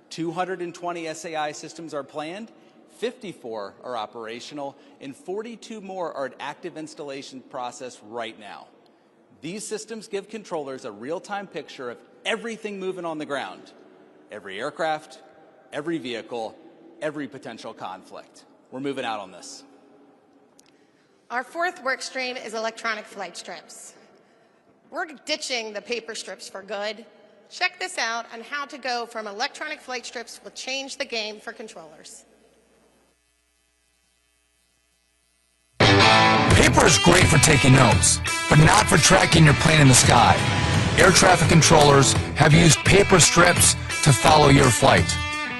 S18: 220 SAI systems are planned, 54 are operational, and 42 more are in active installation process right now. These systems give controllers a real-time picture of everything moving on the ground, every aircraft, every vehicle, every potential conflict. We're moving out on this.
S17: Our fourth work stream is electronic flight strips. We're ditching the paper strips for good. Check this out on how to go from electronic flight strips will change the game for controllers.
S19: Paper is great for taking notes, but not for tracking your plane in the sky. Air traffic controllers have used paper strips to follow your flight.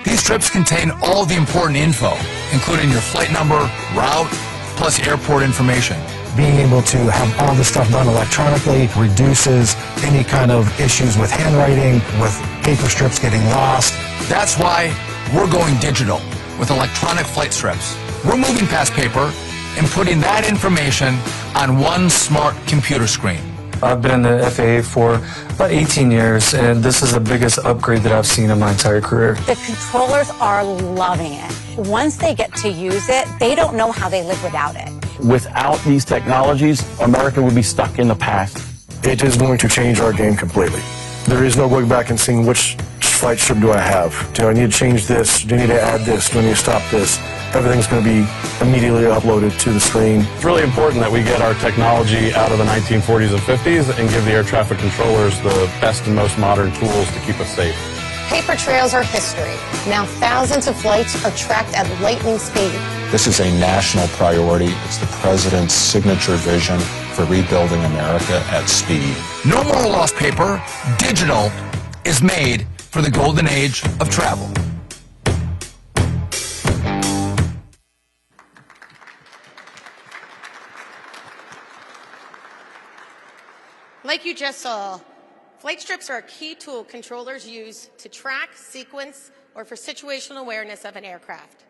S19: These strips contain all the important info, including your flight number, route, plus airport information.
S8: Being able to have all this stuff done electronically reduces any kind of issues with handwriting, with paper strips getting lost.
S19: That's why we're going digital with electronic flight strips. We're moving past paper and putting that information on one smart computer screen.
S21: I've been in the FAA for about 18 years, and this is the biggest upgrade that I've seen in my entire career.
S1: The controllers are loving it. Once they get to use it, they don't know how they live without it.
S3: Without these technologies, America would be stuck in the past.
S4: It is going to change our game completely. There is no going back and seeing which flight strip do I have. Do I need to change this? Do I need to add this? Do I need to stop this? Everything's going to be immediately uploaded to the screen.
S23: It's really important that we get our technology out of the 1940s and 50s and give the air traffic controllers the best and most modern tools to keep us safe.
S1: Paper trails are history. Now thousands of flights are tracked at lightning speed.
S24: This is a national priority. It's the President's signature vision for rebuilding America at speed.
S19: No more lost paper. Digital is made for the golden age of travel.
S17: Like you just saw, flight strips are a key tool controllers use to track, sequence, or for situational awareness of an aircraft.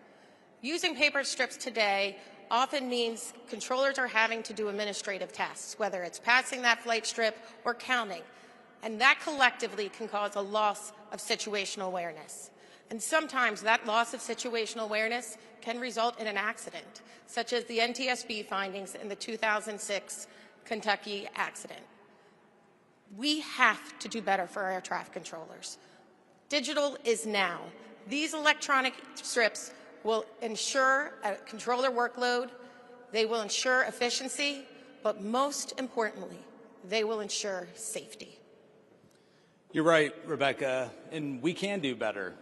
S17: Using paper strips today often means controllers are having to do administrative tasks, whether it's passing that flight strip or counting, and that collectively can cause a loss of situational awareness. And sometimes that loss of situational awareness can result in an accident, such as the NTSB findings in the 2006 Kentucky accident. We have to do better for our air traffic controllers. Digital is now. These electronic strips will ensure a controller workload, they will ensure efficiency, but most importantly, they will ensure safety.
S18: You're right, Rebecca, and we can do better.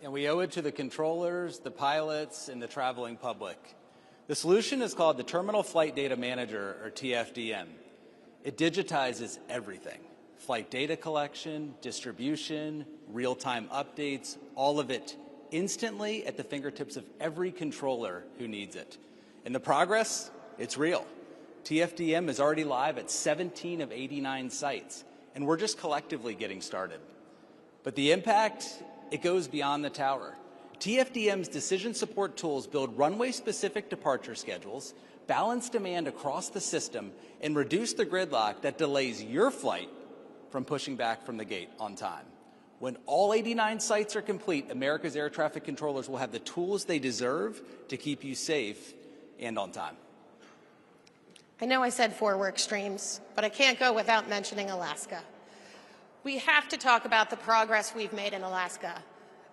S18: And we owe it to the controllers, the pilots, and the traveling public. The solution is called the Terminal Flight Data Manager, or TFDM. It digitizes everything. Flight data collection, distribution, real-time updates, all of it instantly at the fingertips of every controller who needs it. And the progress, it's real. TFDM is already live at 17 of 89 sites, and we're just collectively getting started. But the impact, it goes beyond the tower. TFDM's decision support tools build runway-specific departure schedules, balance demand across the system, and reduce the gridlock that delays your flight from pushing back from the gate on time. When all 89 sites are complete, America's air traffic controllers will have the tools they deserve to keep you safe and on time.
S17: I know I said 4 work streams, but I can't go without mentioning Alaska. We have to talk about the progress we've made in Alaska.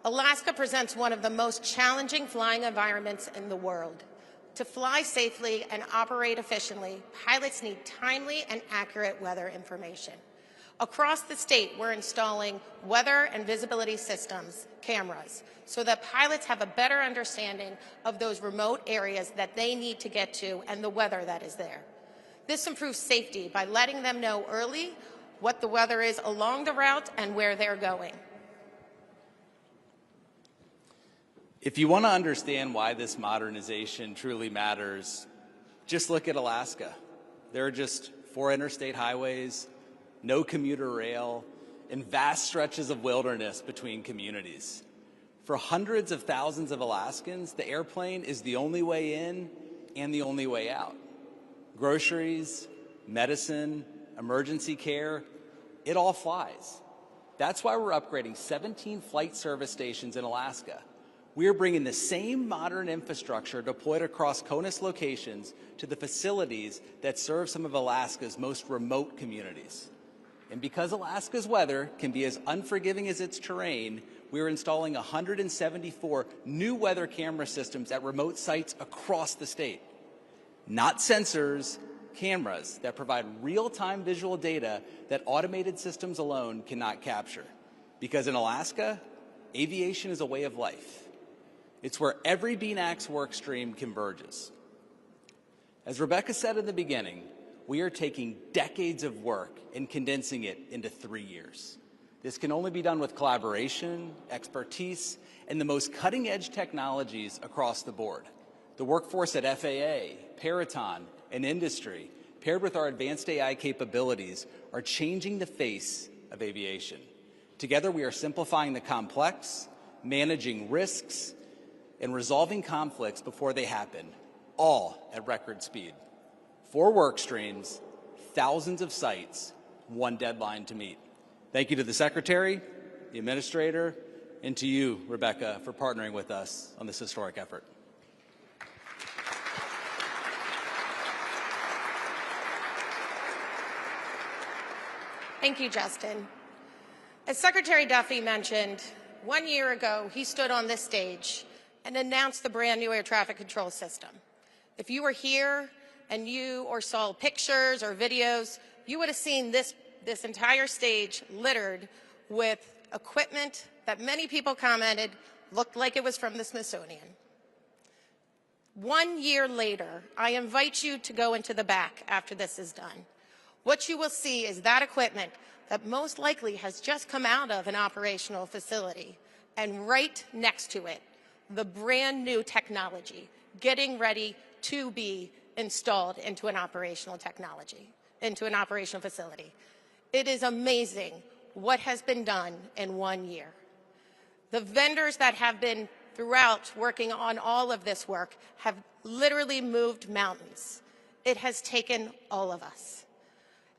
S17: Alaska presents one of the most challenging flying environments in the world. To fly safely and operate efficiently, pilots need timely and accurate weather information. Across the state, we're installing weather and visibility systems, cameras, so that pilots have a better understanding of those remote areas that they need to get to and the weather that is there. This improves safety by letting them know early what the weather is along the route and where they're going.
S18: If you want to understand why this modernization truly matters, just look at Alaska. There are just 4 interstate highways, no commuter rail, and vast stretches of wilderness between communities. For hundreds of thousands of Alaskans, the airplane is the only way in and the only way out. Groceries, medicine, emergency care, it all flies. That's why we're upgrading 17 flight service stations in Alaska. We are bringing the same modern infrastructure deployed across CONUS locations to the facilities that serve some of Alaska's most remote communities. And because Alaska's weather can be as unforgiving as its terrain, we are installing 174 new weather camera systems at remote sites across the state. Not sensors, cameras that provide real-time visual data that automated systems alone cannot capture. Because in Alaska, aviation is a way of life. It's where every BNAC's work stream converges. As Rebecca said in the beginning, we are taking decades of work and condensing it into 3 years. This can only be done with collaboration, expertise, and the most cutting-edge technologies across the board. The workforce at FAA, Peraton, and industry, paired with our advanced AI capabilities, are changing the face of aviation. Together, we are simplifying the complex, managing risks, and resolving conflicts before they happen, all at record speed. 4 work streams, thousands of sites, 1 deadline to meet. Thank you to the Secretary, the Administrator, and to you, Rebecca, for partnering with us on this historic effort.
S17: Thank you, Justin. As Secretary Duffy mentioned, 1 year ago, he stood on this stage and announced the brand new air traffic control system. If you were here and you saw pictures or videos, you would have seen this entire stage littered with equipment that many people commented looked like it was from the Smithsonian. 1 year later, I invite you to go into the back after this is done. What you will see is that equipment that most likely has just come out of an operational facility, and right next to it, the brand new technology getting ready to be installed into an operational facility. It is amazing what has been done in 1 year. The vendors that have been throughout working on all of this work have literally moved mountains. It has taken all of us.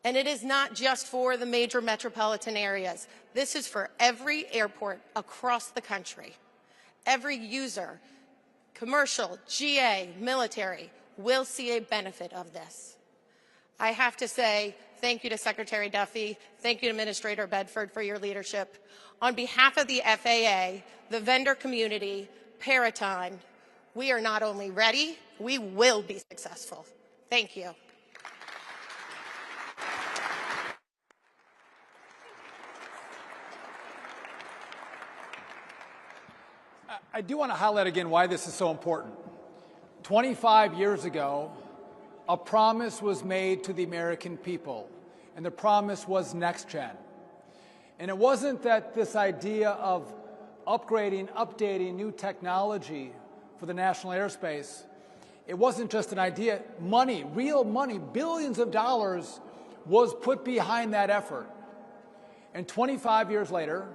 S17: And it is not just for the major metropolitan areas. This is for every airport across the country. every user, commercial, GA, military, will see a benefit of this. I have to say thank you to Secretary Duffy, thank you to Administrator Bedford for your leadership. On behalf of the FAA, the vendor community, Paratime, we are not only ready, we will be successful. Thank you.
S5: I do want to highlight again why this is so important. 25 years ago, a promise was made to the American people, and the promise was next gen. And it wasn't that this idea of upgrading, updating new technology for the national airspace, it wasn't just an idea. Money, real money, billions of dollars was put behind that effort. And 25 years later,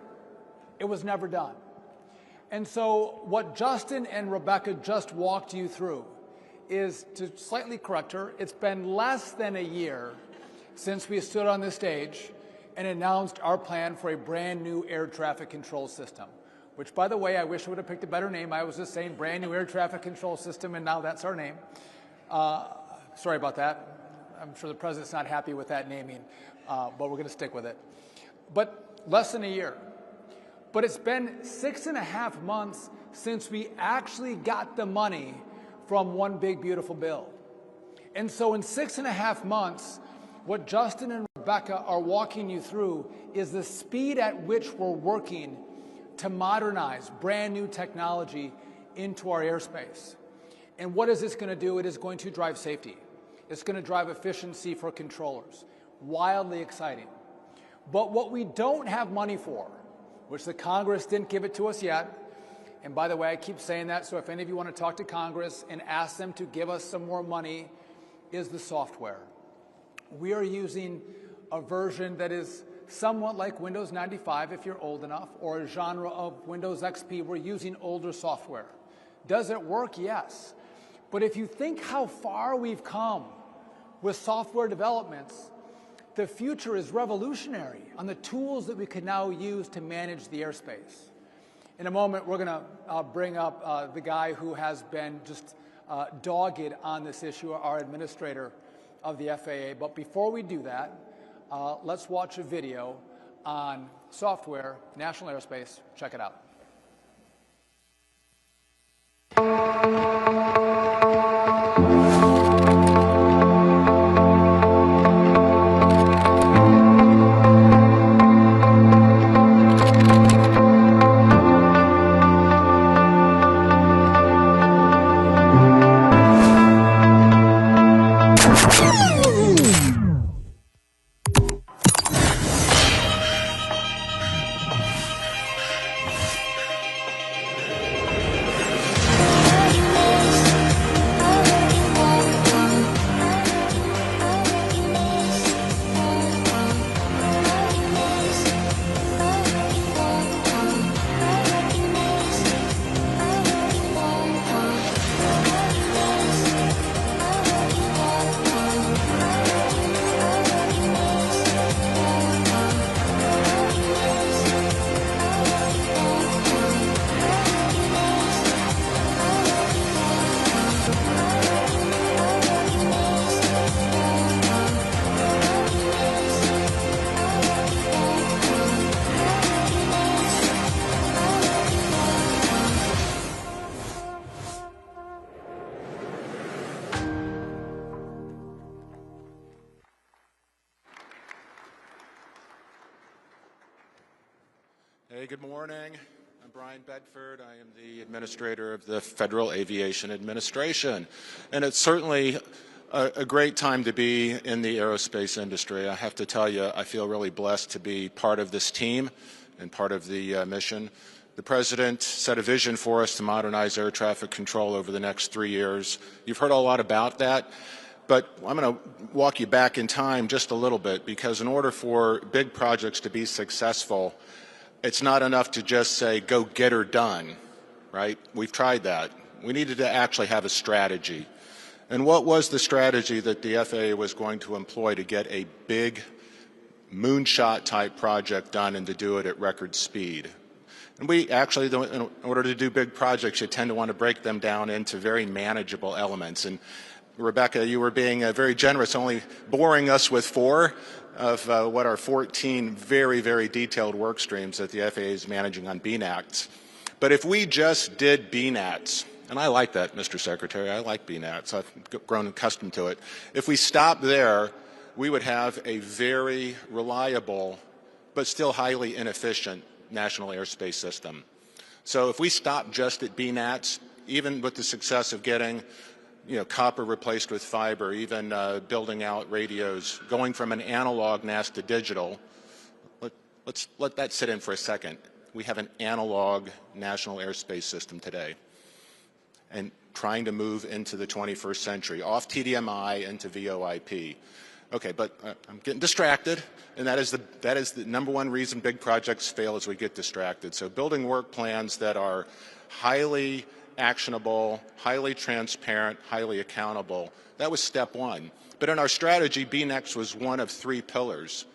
S5: it was never done. And so what Justin and Rebecca just walked you through is, to slightly correct her, it's been less than a year since we stood on this stage and announced our plan for a brand new air traffic control system, which, by the way, I wish I would have picked a better name. I was just saying brand new air traffic control system, and now that's our name. Sorry about that. I'm sure the president's not happy with that naming, but we're going to stick with it. But less than a year. But it's been 6.5 months since we actually got the money from One Big Beautiful Bill. And so in 6.5 months, what Justin and Rebecca are walking you through is the speed at which we're working to modernize brand new technology into our airspace. And what is this going to do? It is going to drive safety. It's going to drive efficiency for controllers. Wildly exciting. But what we don't have money for, which the Congress didn't give it to us yet, and by the way, I keep saying that, so if any of you want to talk to Congress and ask them to give us some more money, is the software. We are using a version that is somewhat like Windows 95 if you're old enough, or a genre of Windows XP. We're using older software. Does it work? Yes. But if you think how far we've come with software developments, the future is revolutionary on the tools that we can now use to manage the airspace. In a moment, we're going to bring up the guy who has been just dogged on this issue, our administrator of the FAA. But before we do that, let's watch a video on software, national airspace. Check it out.
S2: Hey, good morning. I'm Brian Bedford. I am the administrator of the Federal Aviation Administration. And it's certainly a great time to be in the aerospace industry. I have to tell you, I feel really blessed to be part of this team and part of the mission. The President set a vision for us to modernize air traffic control over the next 3 years. You've heard a lot about that. But I'm going to walk you back in time just a little bit, because in order for big projects to be successful, it's not enough to just say, go get her done, right? We've tried that. We needed to actually have a strategy. And what was the strategy that the FAA was going to employ to get a big moonshot type project done and to do it at record speed? And we actually, in order to do big projects, you tend to want to break them down into very manageable elements. And Rebecca, you were being very generous, only boring us with 4 of what are 14 very, very detailed work streams that the FAA is managing on BNATs. But if we just did BNATs, and I like that, Mr. Secretary, I like BNATs, I've grown accustomed to it. If we stopped there, we would have a very reliable but still highly inefficient national airspace system. So if we stop just at BNATs, even with the success of getting copper replaced with fiber, even building out radios, going from an analog NAS to digital, let's let that sit in for a second. We have an analog national airspace system today, and trying to move into the 21st century, off TDMI into VoIP. Okay, but I'm getting distracted, and that is the number one reason big projects fail, is we get distracted. So building work plans that are highly actionable, highly transparent, highly accountable, that was step 1. But in our strategy, BNext was one of 3 pillars.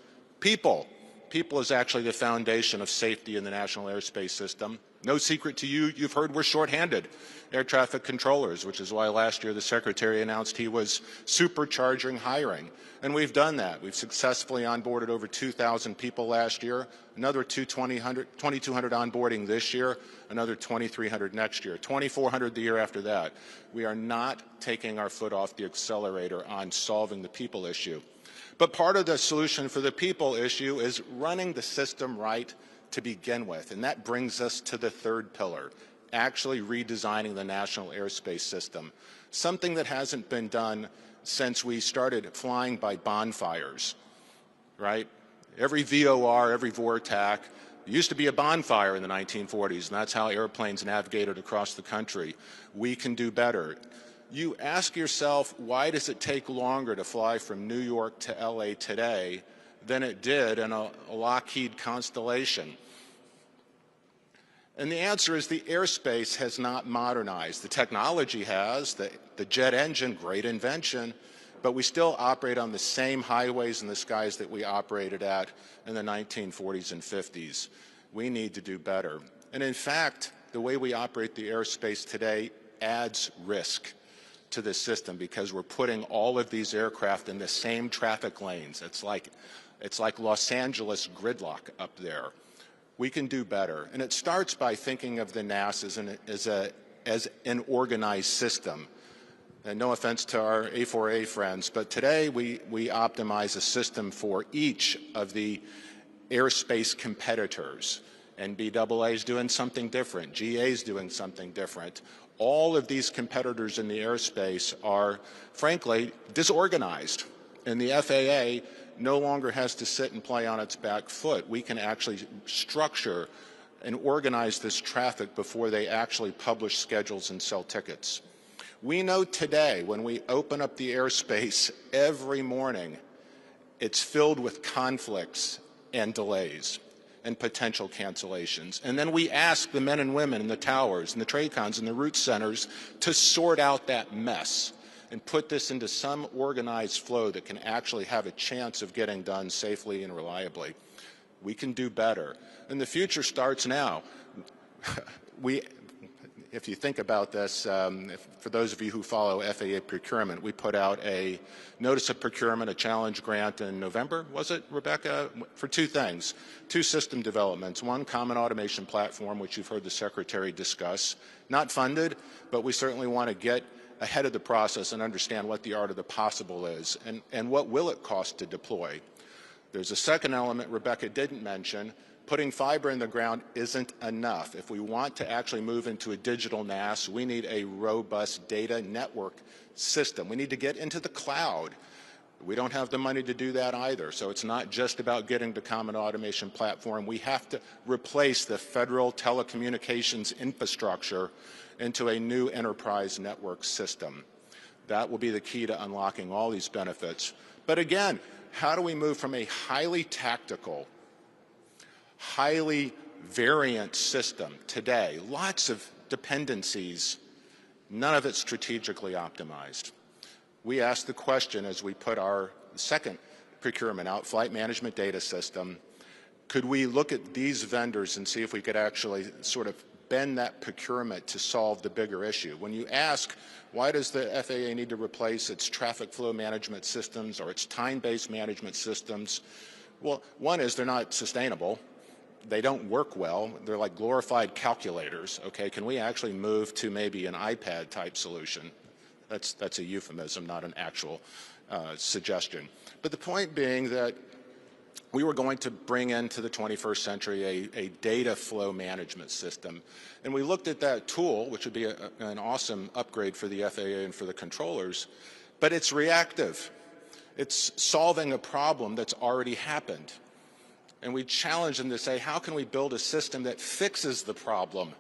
S2: People. People is actually the foundation of safety in the national airspace system. No secret to you, you've heard we're shorthanded air traffic controllers, which is why last year the Secretary announced he was supercharging hiring. And we've done that. We've successfully onboarded over 2,000 people last year, another 2,200 onboarding this year, another 2,300 next year, 2,400 the year after that. We are not taking our foot off the accelerator on solving the people issue. But part of the solution for the people issue is running the system right to begin with. And that brings us to the 3rd pillar, actually redesigning the national airspace system, something that hasn't been done since we started flying by bonfires, right? Every VOR, every VORTAC used to be a bonfire in the 1940s, and that's how airplanes navigated across the country. We can do better. You ask yourself, why does it take longer to fly from New York to LA today than it did in a Lockheed Constellation? And the answer is the airspace has not modernized. The technology has, the jet engine, great invention, but we still operate on the same highways and the skies that we operated at in the 1940s and 50s. We need to do better. And in fact, the way we operate the airspace today adds risk to the system because we're putting all of these aircraft in the same traffic lanes. It's like Los Angeles gridlock up there. We can do better. And it starts by thinking of the NAS as an organized system. And no offense to our A4A friends, but today we optimize a system for each of the airspace competitors. And BAA is doing something different. GA is doing something different. All of these competitors in the airspace are, frankly, disorganized. And the FAA no longer has to sit and play on its back foot. We can actually structure and organize this traffic before they actually publish schedules and sell tickets. We know today when we open up the airspace every morning, it's filled with conflicts and delays and potential cancellations. And then we ask the men and women in the towers and the TRACONs and the route centers to sort out that mess and put this into some organized flow that can actually have a chance of getting done safely and reliably. We can do better. And the future starts now. If you think about this, for those of you who follow FAA procurement, we put out a notice of procurement, a challenge grant in November, was it, Rebecca, for 2 things. 2 system developments. 1, common automation platform, which you've heard the Secretary discuss. Not funded, but we certainly want to get ahead of the process and understand what the art of the possible is and what will it cost to deploy. There's a second element Rebecca didn't mention. Putting fiber in the ground isn't enough. If we want to actually move into a digital NAS, we need a robust data network system. We need to get into the cloud. We don't have the money to do that either. So it's not just about getting the common automation platform. We have to replace the federal telecommunications infrastructure into a new enterprise network system. That will be the key to unlocking all these benefits. But again, how do we move from a highly tactical, highly variant system today, lots of dependencies, none of it strategically optimized? We asked the question as we put our second procurement out, flight management data system, Could we look at these vendors and see if we could actually sort of bend that procurement to solve the bigger issue? When you ask, why does the FAA need to replace its traffic flow management systems or its time-based management systems? Well, one is they're not sustainable. They don't work well. They're like glorified calculators. Okay, can we actually move to maybe an iPad type solution? That's a euphemism, not an actual suggestion. But the point being that we were going to bring into the 21st century a data flow management system. And we looked at that tool, which would be an awesome upgrade for the FAA and for the controllers, but it's reactive. It's solving a problem that's already happened. And we challenged them to say, how can we build a system that fixes the problem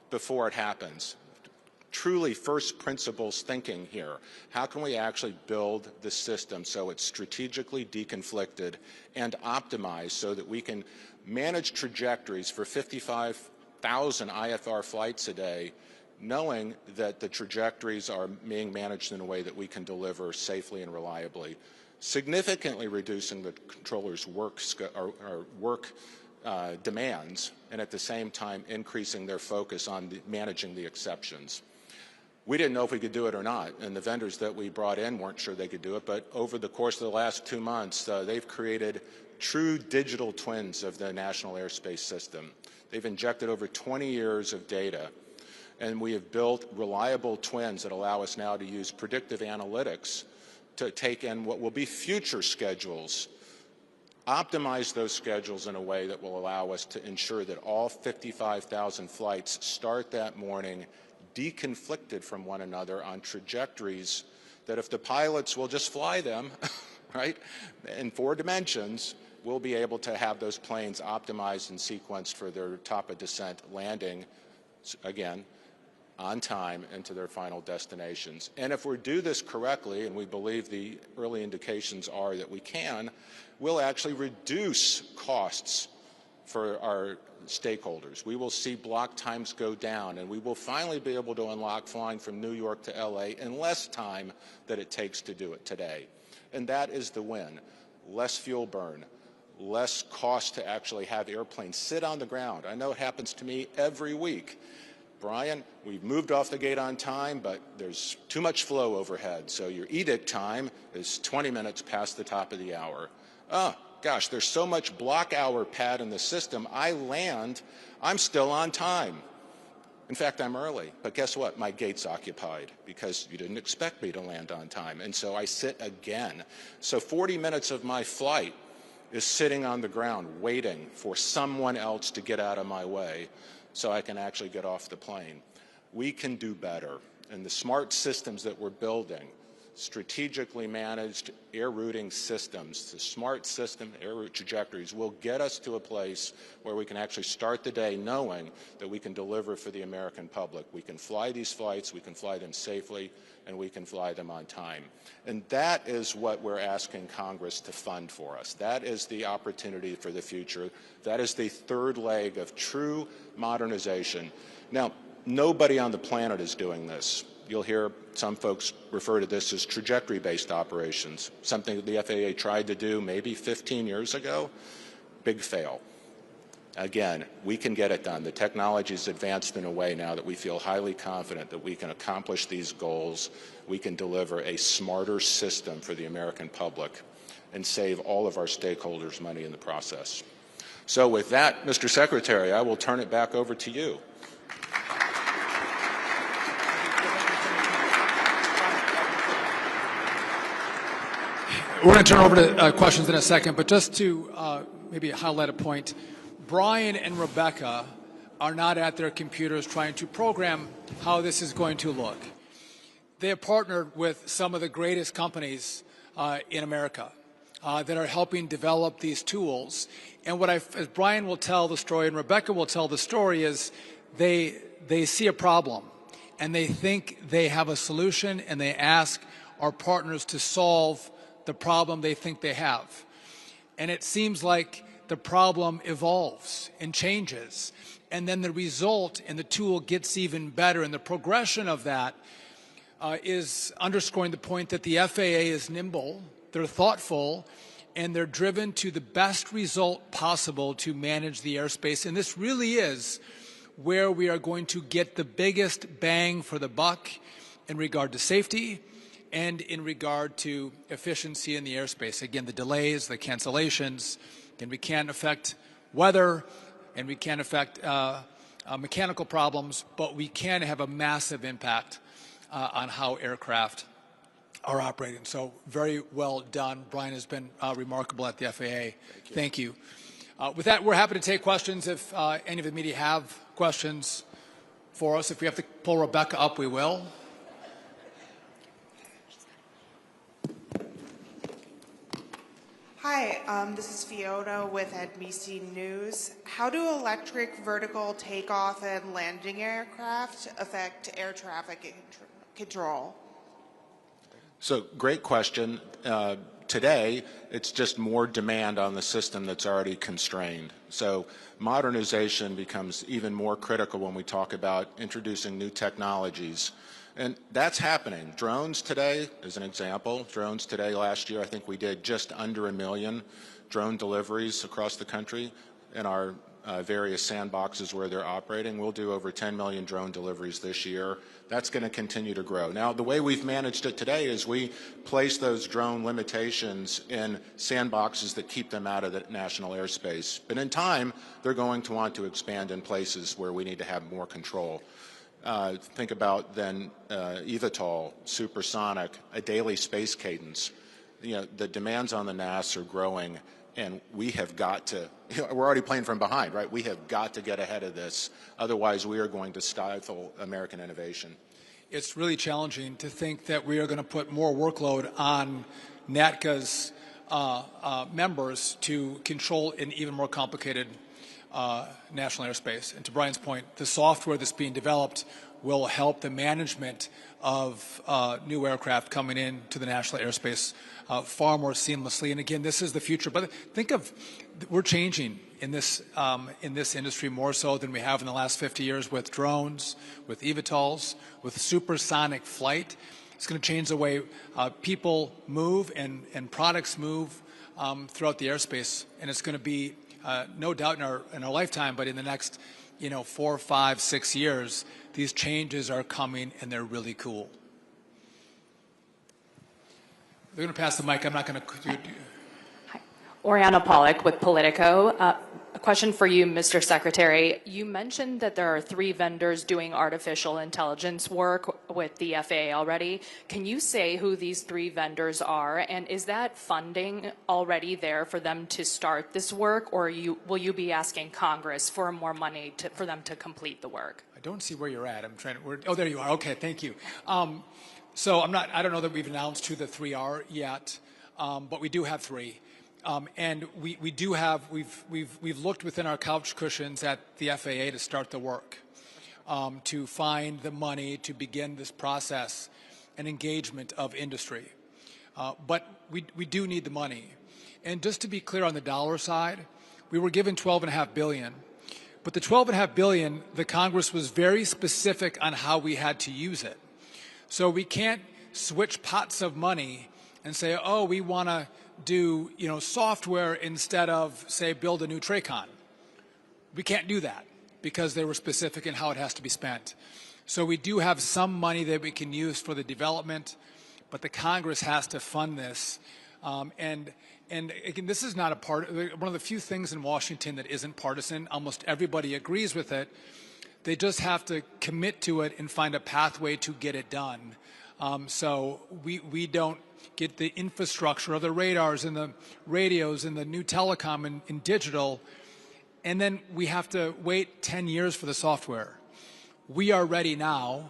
S2: before it happens? Truly first principles thinking here. How can we actually build the system so it's strategically deconflicted and optimized so that we can manage trajectories for 55,000 IFR flights a day, knowing that the trajectories are being managed in a way that we can deliver safely and reliably, significantly reducing the controller's work demands, and at the same time increasing their focus on managing the exceptions. We didn't know if we could do it or not, and the vendors that we brought in weren't sure they could do it, but over the course of the last 2 months, they've created true digital twins of the national airspace system. They've injected over 20 years of data, and we have built reliable twins that allow us now to use predictive analytics to take in what will be future schedules, optimize those schedules in a way that will allow us to ensure that all 55,000 flights start that morning deconflicted from one another on trajectories that if the pilots will just fly them, right, in 4 dimensions, we'll be able to have those planes optimized and sequenced for their top of descent landing, again, on time into their final destinations. And if we do this correctly, and we believe the early indications are that we can, we'll actually reduce costs for our stakeholders. We will see block times go down, and we will finally be able to unlock flying from New York to LA in less time than it takes to do it today. And that is the win. Less fuel burn, less cost to actually have airplanes sit on the ground. I know it happens to me every week. Brian, we've moved off the gate on time, but there's too much flow overhead, so your edict time is 20 minutes past the top of the hour. Oh, gosh, there's so much block hour pad in the system, I land, I'm still on time. In fact, I'm early, but guess what? My gate's occupied because you didn't expect me to land on time, and so I sit again. So 40 minutes of my flight is sitting on the ground waiting for someone else to get out of my way so I can actually get off the plane. We can do better, and the smart systems that we're building, strategically managed air routing systems, the smart system air route trajectories will get us to a place where we can actually start the day knowing that we can deliver for the American public. We can fly these flights, we can fly them safely, and we can fly them on time. And that is what we're asking Congress to fund for us. That is the opportunity for the future. That is the third leg of true modernization. Now, nobody on the planet is doing this. You'll hear some folks refer to this as trajectory-based operations, something that the FAA tried to do maybe 15 years ago. Big fail. Again, we can get it done. The technology is advanced in a way now that we feel highly confident that we can accomplish these goals. We can deliver a smarter system for the American public and save all of our stakeholders money in the process. So with that, Mr. Secretary, I will turn it back over to you.
S5: We're going to turn over to questions in a second, but just to maybe highlight a point, Brian and Rebecca are not at their computers trying to program how this is going to look. They have partnered with some of the greatest companies in America that are helping develop these tools. And what as Brian will tell the story and Rebecca will tell the story is they see a problem and they think they have a solution and they ask our partners to solve the problem they think they have. And it seems like the problem evolves and changes. And then the result and the tool gets even better. And the progression of that is underscoring the point that the FAA is nimble, they're thoughtful, and they're driven to the best result possible to manage the airspace. And this really is where we are going to get the biggest bang for the buck in regard to safety and in regard to efficiency in the airspace. Again, the delays, the cancellations, and we can't affect weather, and we can't affect mechanical problems, but we can have a massive impact on how aircraft are operating. So very well done. Brian has been remarkable at the FAA. Thank you. With that, we're happy to take questions. If any of the media have questions for us, if we have to pull Rebecca up, we will.
S6: Hi, this is Fiona with NBC News. How do electric vertical takeoff and landing aircraft affect air traffic control?
S2: So great question. Today, it's just more demand on the system that's already constrained. So modernization becomes even more critical when we talk about introducing new technologies. And that's happening. Drones today, as an example, drones today last year, I think we did just under 1 million drone deliveries across the country in our various sandboxes where they're operating. We'll do over 10 million drone deliveries this year. That's going to continue to grow. Now, the way we've managed it today is we place those drone limitations in sandboxes that keep them out of the national airspace. But in time, they're going to want to expand in places where we need to have more control. Think about then eVTOL, supersonic, a daily space cadence. You know, the demands on the NAS are growing, and we have got to, we're already playing from behind, right? We have got to get ahead of this. Otherwise, we are going to stifle American innovation.
S5: It's really challenging to think that we are going to put more workload on NATCA's members to control an even more complicated national airspace. And to Brian's point, the software that's being developed will help the management of new aircraft coming into the national airspace far more seamlessly. And again, this is the future. But think of, we're changing in this industry more so than we have in the last 50 years with drones, with eVTOLs, with supersonic flight. It's going to change the way people move and products move throughout the airspace. And it's going to be no doubt in our lifetime, but in the next 4, 5, 6 years, these changes are coming and they're really cool. They're going to pass the mic. I'm not going to.
S10: Hi. Oriana Pollock with Politico. A question for you, Mr. Secretary. You mentioned that there are 3 vendors doing artificial intelligence work with the FAA already. Can you say who these 3 vendors are? And is that funding already there for them to start this work, or will you be asking Congress for more money for them to complete the work?
S5: I don't see where you're at. I'm trying to. Oh, there you are. Okay, thank you. So I don't know that we've announced who the 3 are yet, but we do have 3. And we've looked within our couch cushions at the FAA to start the work, to find the money to begin this process and engagement of industry. But we do need the money. And just to be clear on the dollar side, we were given $12.5 billion. But the $12.5 billion, the Congress was very specific on how we had to use it. So we can't switch pots of money and say, oh, we want to do software instead of, say, build a new TRACON. We can't do that because they were specific in how it has to be spent. So we do have some money that we can use for the development, but the Congress has to fund this. And again, this is not one of the few things in Washington that isn't partisan. Almost everybody agrees with it. They just have to commit to it and find a pathway to get it done. So we don't get the infrastructure of the radars and the radios and the new telecom and digital, and then we have to wait 10 years for the software. We are ready now,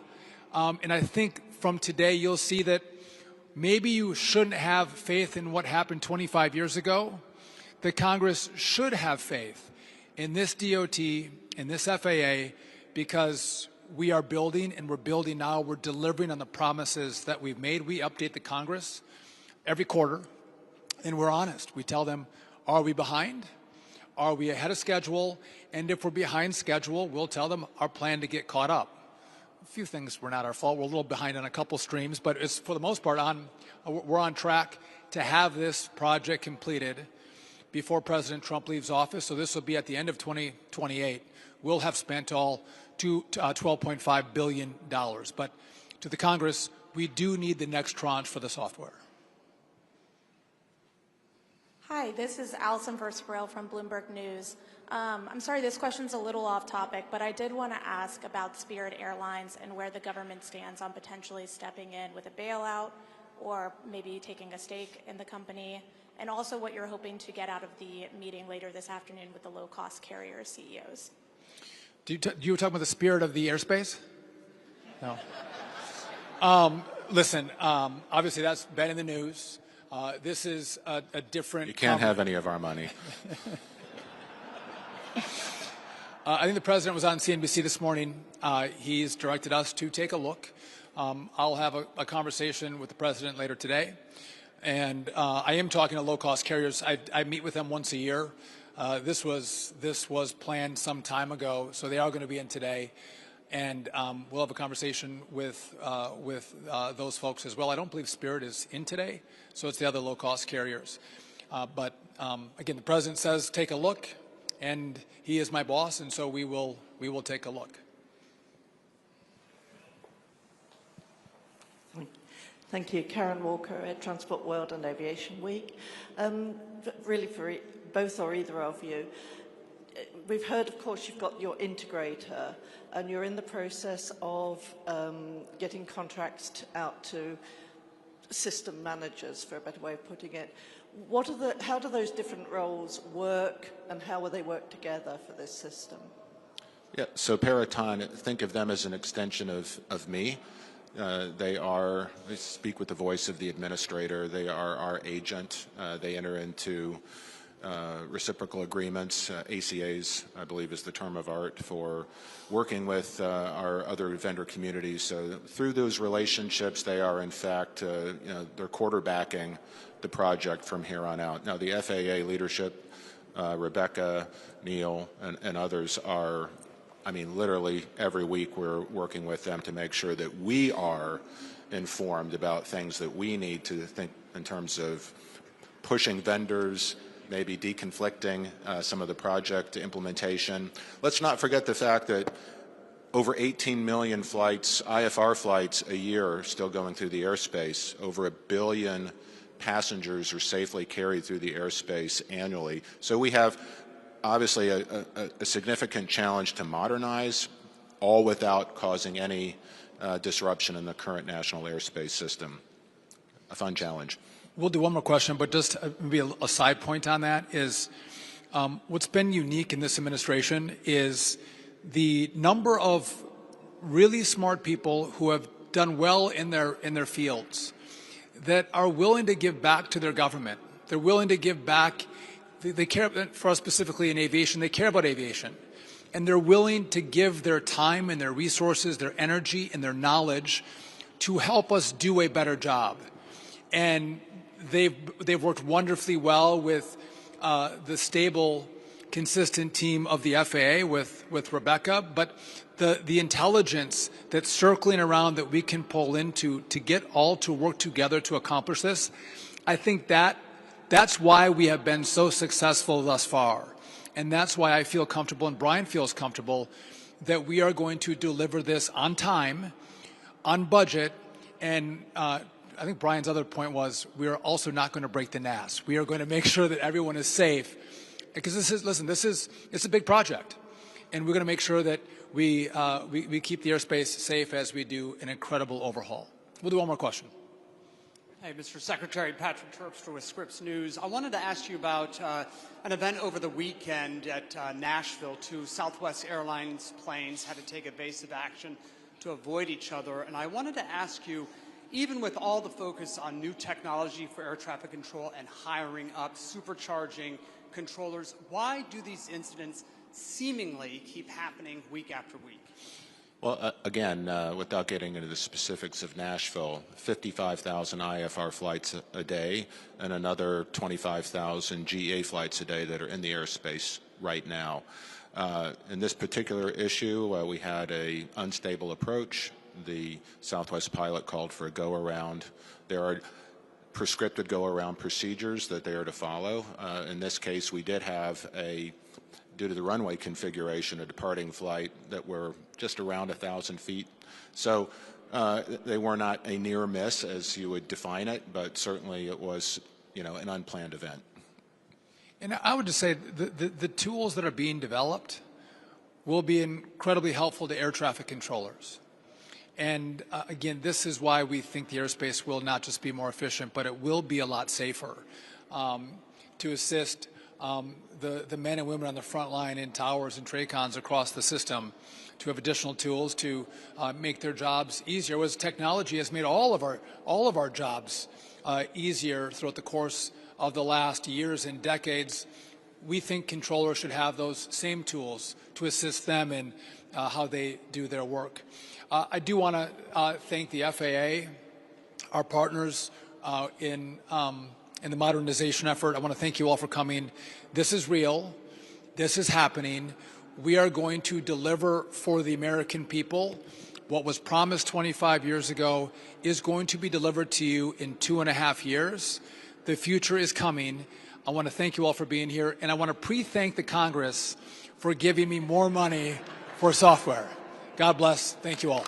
S5: and I think from today you'll see that maybe you shouldn't have faith in what happened 25 years ago. The Congress should have faith in this DOT, in this FAA, because we are building, and we're building now. We're delivering on the promises that we've made. We update the Congress every quarter, and we're honest. We tell them, are we behind? Are we ahead of schedule? And if we're behind schedule, we'll tell them our plan to get caught up. few things were not our fault. We're a little behind on a couple streams, but it's, for the most part, we're on track to have this project completed before President Trump leaves office. So this will be at the end of 2028. We'll have spent all $12.5 billion. But to the Congress, we do need the next tranche for the software.
S11: Hi, this is Allison Versperell from Bloomberg News. I'm sorry, this question's a little off topic, but I did want to ask about Spirit Airlines and where the government stands on potentially stepping in with a bailout or maybe taking a stake in the company, and also what you're hoping to get out of the meeting later this afternoon with the low-cost carrier CEOs.
S5: You were talking about the spirit of the airspace? No. Listen, obviously that's been in the news. This is a different...
S2: You can't have any of our money.
S5: I think the president was on CNBC this morning. He's directed us to take a look. I'll have a conversation with the president later today. And I am talking to low-cost carriers. I meet with them once a year. This was planned some time ago, so they are going to be in today. And we'll have a conversation with those folks as well. I don't believe Spirit is in today, so it's the other low-cost carriers. But again, the president says take a look, and he is my boss, and so we will take a look.
S12: Thank you. Karen Walker at Transport World and Aviation Week. Really for both or either of you, we've heard, of course, you've got your integrator and you're in the process of getting contracts out to system managers, for a better way of putting it. How do those different roles work and how will they work together for this system?
S2: Yeah, so Peraton, think of them as an extension of me. They speak with the voice of the administrator. They are our agent. They enter into reciprocal agreements, ACAs, I believe is the term of art, for working with our other vendor communities. So through those relationships, they are in fact, they're quarterbacking the project from here on out. Now the FAA leadership, Rebecca, Neil, and others are, I mean, literally every week we're working with them to make sure that we are informed about things that we need to think in terms of pushing vendors, maybe deconflicting some of the project implementation. Let's not forget the fact that over 18 million flights, IFR flights a year, are still going through the airspace. Over 1 billion passengers are safely carried through the airspace annually. So we have obviously a significant challenge to modernize, all without causing any disruption in the current national airspace system. A fun challenge.
S5: We'll do one more question, but just maybe a side point on that is what's been unique in this administration is the number of really smart people who have done well in their fields that are willing to give back to their government. They're willing to give back. They care, for us specifically in aviation, they care about aviation. And they're willing to give their time and their resources, their energy and their knowledge to help us do a better job. And they've worked wonderfully well with the stable, consistent team of the FAA with Rebecca, but the intelligence that's circling around that we can pull into to get all to work together to accomplish this, I think that's why we have been so successful thus far. And that's why I feel comfortable and Brian feels comfortable that we are going to deliver this on time, on budget, and I think Brian's other point was we are also not going to break the NAS. We are going to make sure that everyone is safe because it's a big project. And we're going to make sure that we keep the airspace safe as we do an incredible overhaul. We'll do one more question.
S13: Hey, Mr. Secretary, Patrick Terpstra with Scripps News. I wanted to ask you about an event over the weekend at Nashville. 2 Southwest Airlines planes had to take evasive action to avoid each other. And I wanted to ask you, even with all the focus on new technology for air traffic control and hiring up, supercharging controllers, why do these incidents seemingly keep happening week after week?
S2: Well, again, without getting into the specifics of Nashville, 55,000 IFR flights a day and another 25,000 GA flights a day that are in the airspace right now. In this particular issue, we had an unstable approach. The Southwest pilot called for a go-around. There are prescriptive go-around procedures that they are to follow. In this case, we did have due to the runway configuration, a departing flight that were just around 1,000 feet. So they were not a near miss as you would define it, but certainly it was, an unplanned event.
S5: And I would just say the tools that are being developed will be incredibly helpful to air traffic controllers. And again, this is why we think the airspace will not just be more efficient, but it will be a lot safer to assist the men and women on the front line in towers and TRACONs across the system to have additional tools to make their jobs easier. As technology has made all of our jobs easier throughout the course of the last years and decades, we think controllers should have those same tools to assist them in how they do their work. I do want to thank the FAA, our partners in the modernization effort. I want to thank you all for coming. This is real. This is happening. We are going to deliver for the American people. What was promised 25 years ago is going to be delivered to you in 2.5 years. The future is coming. I want to thank you all for being here, and I want to pre-thank the Congress for giving me more money for software. God bless. Thank you all.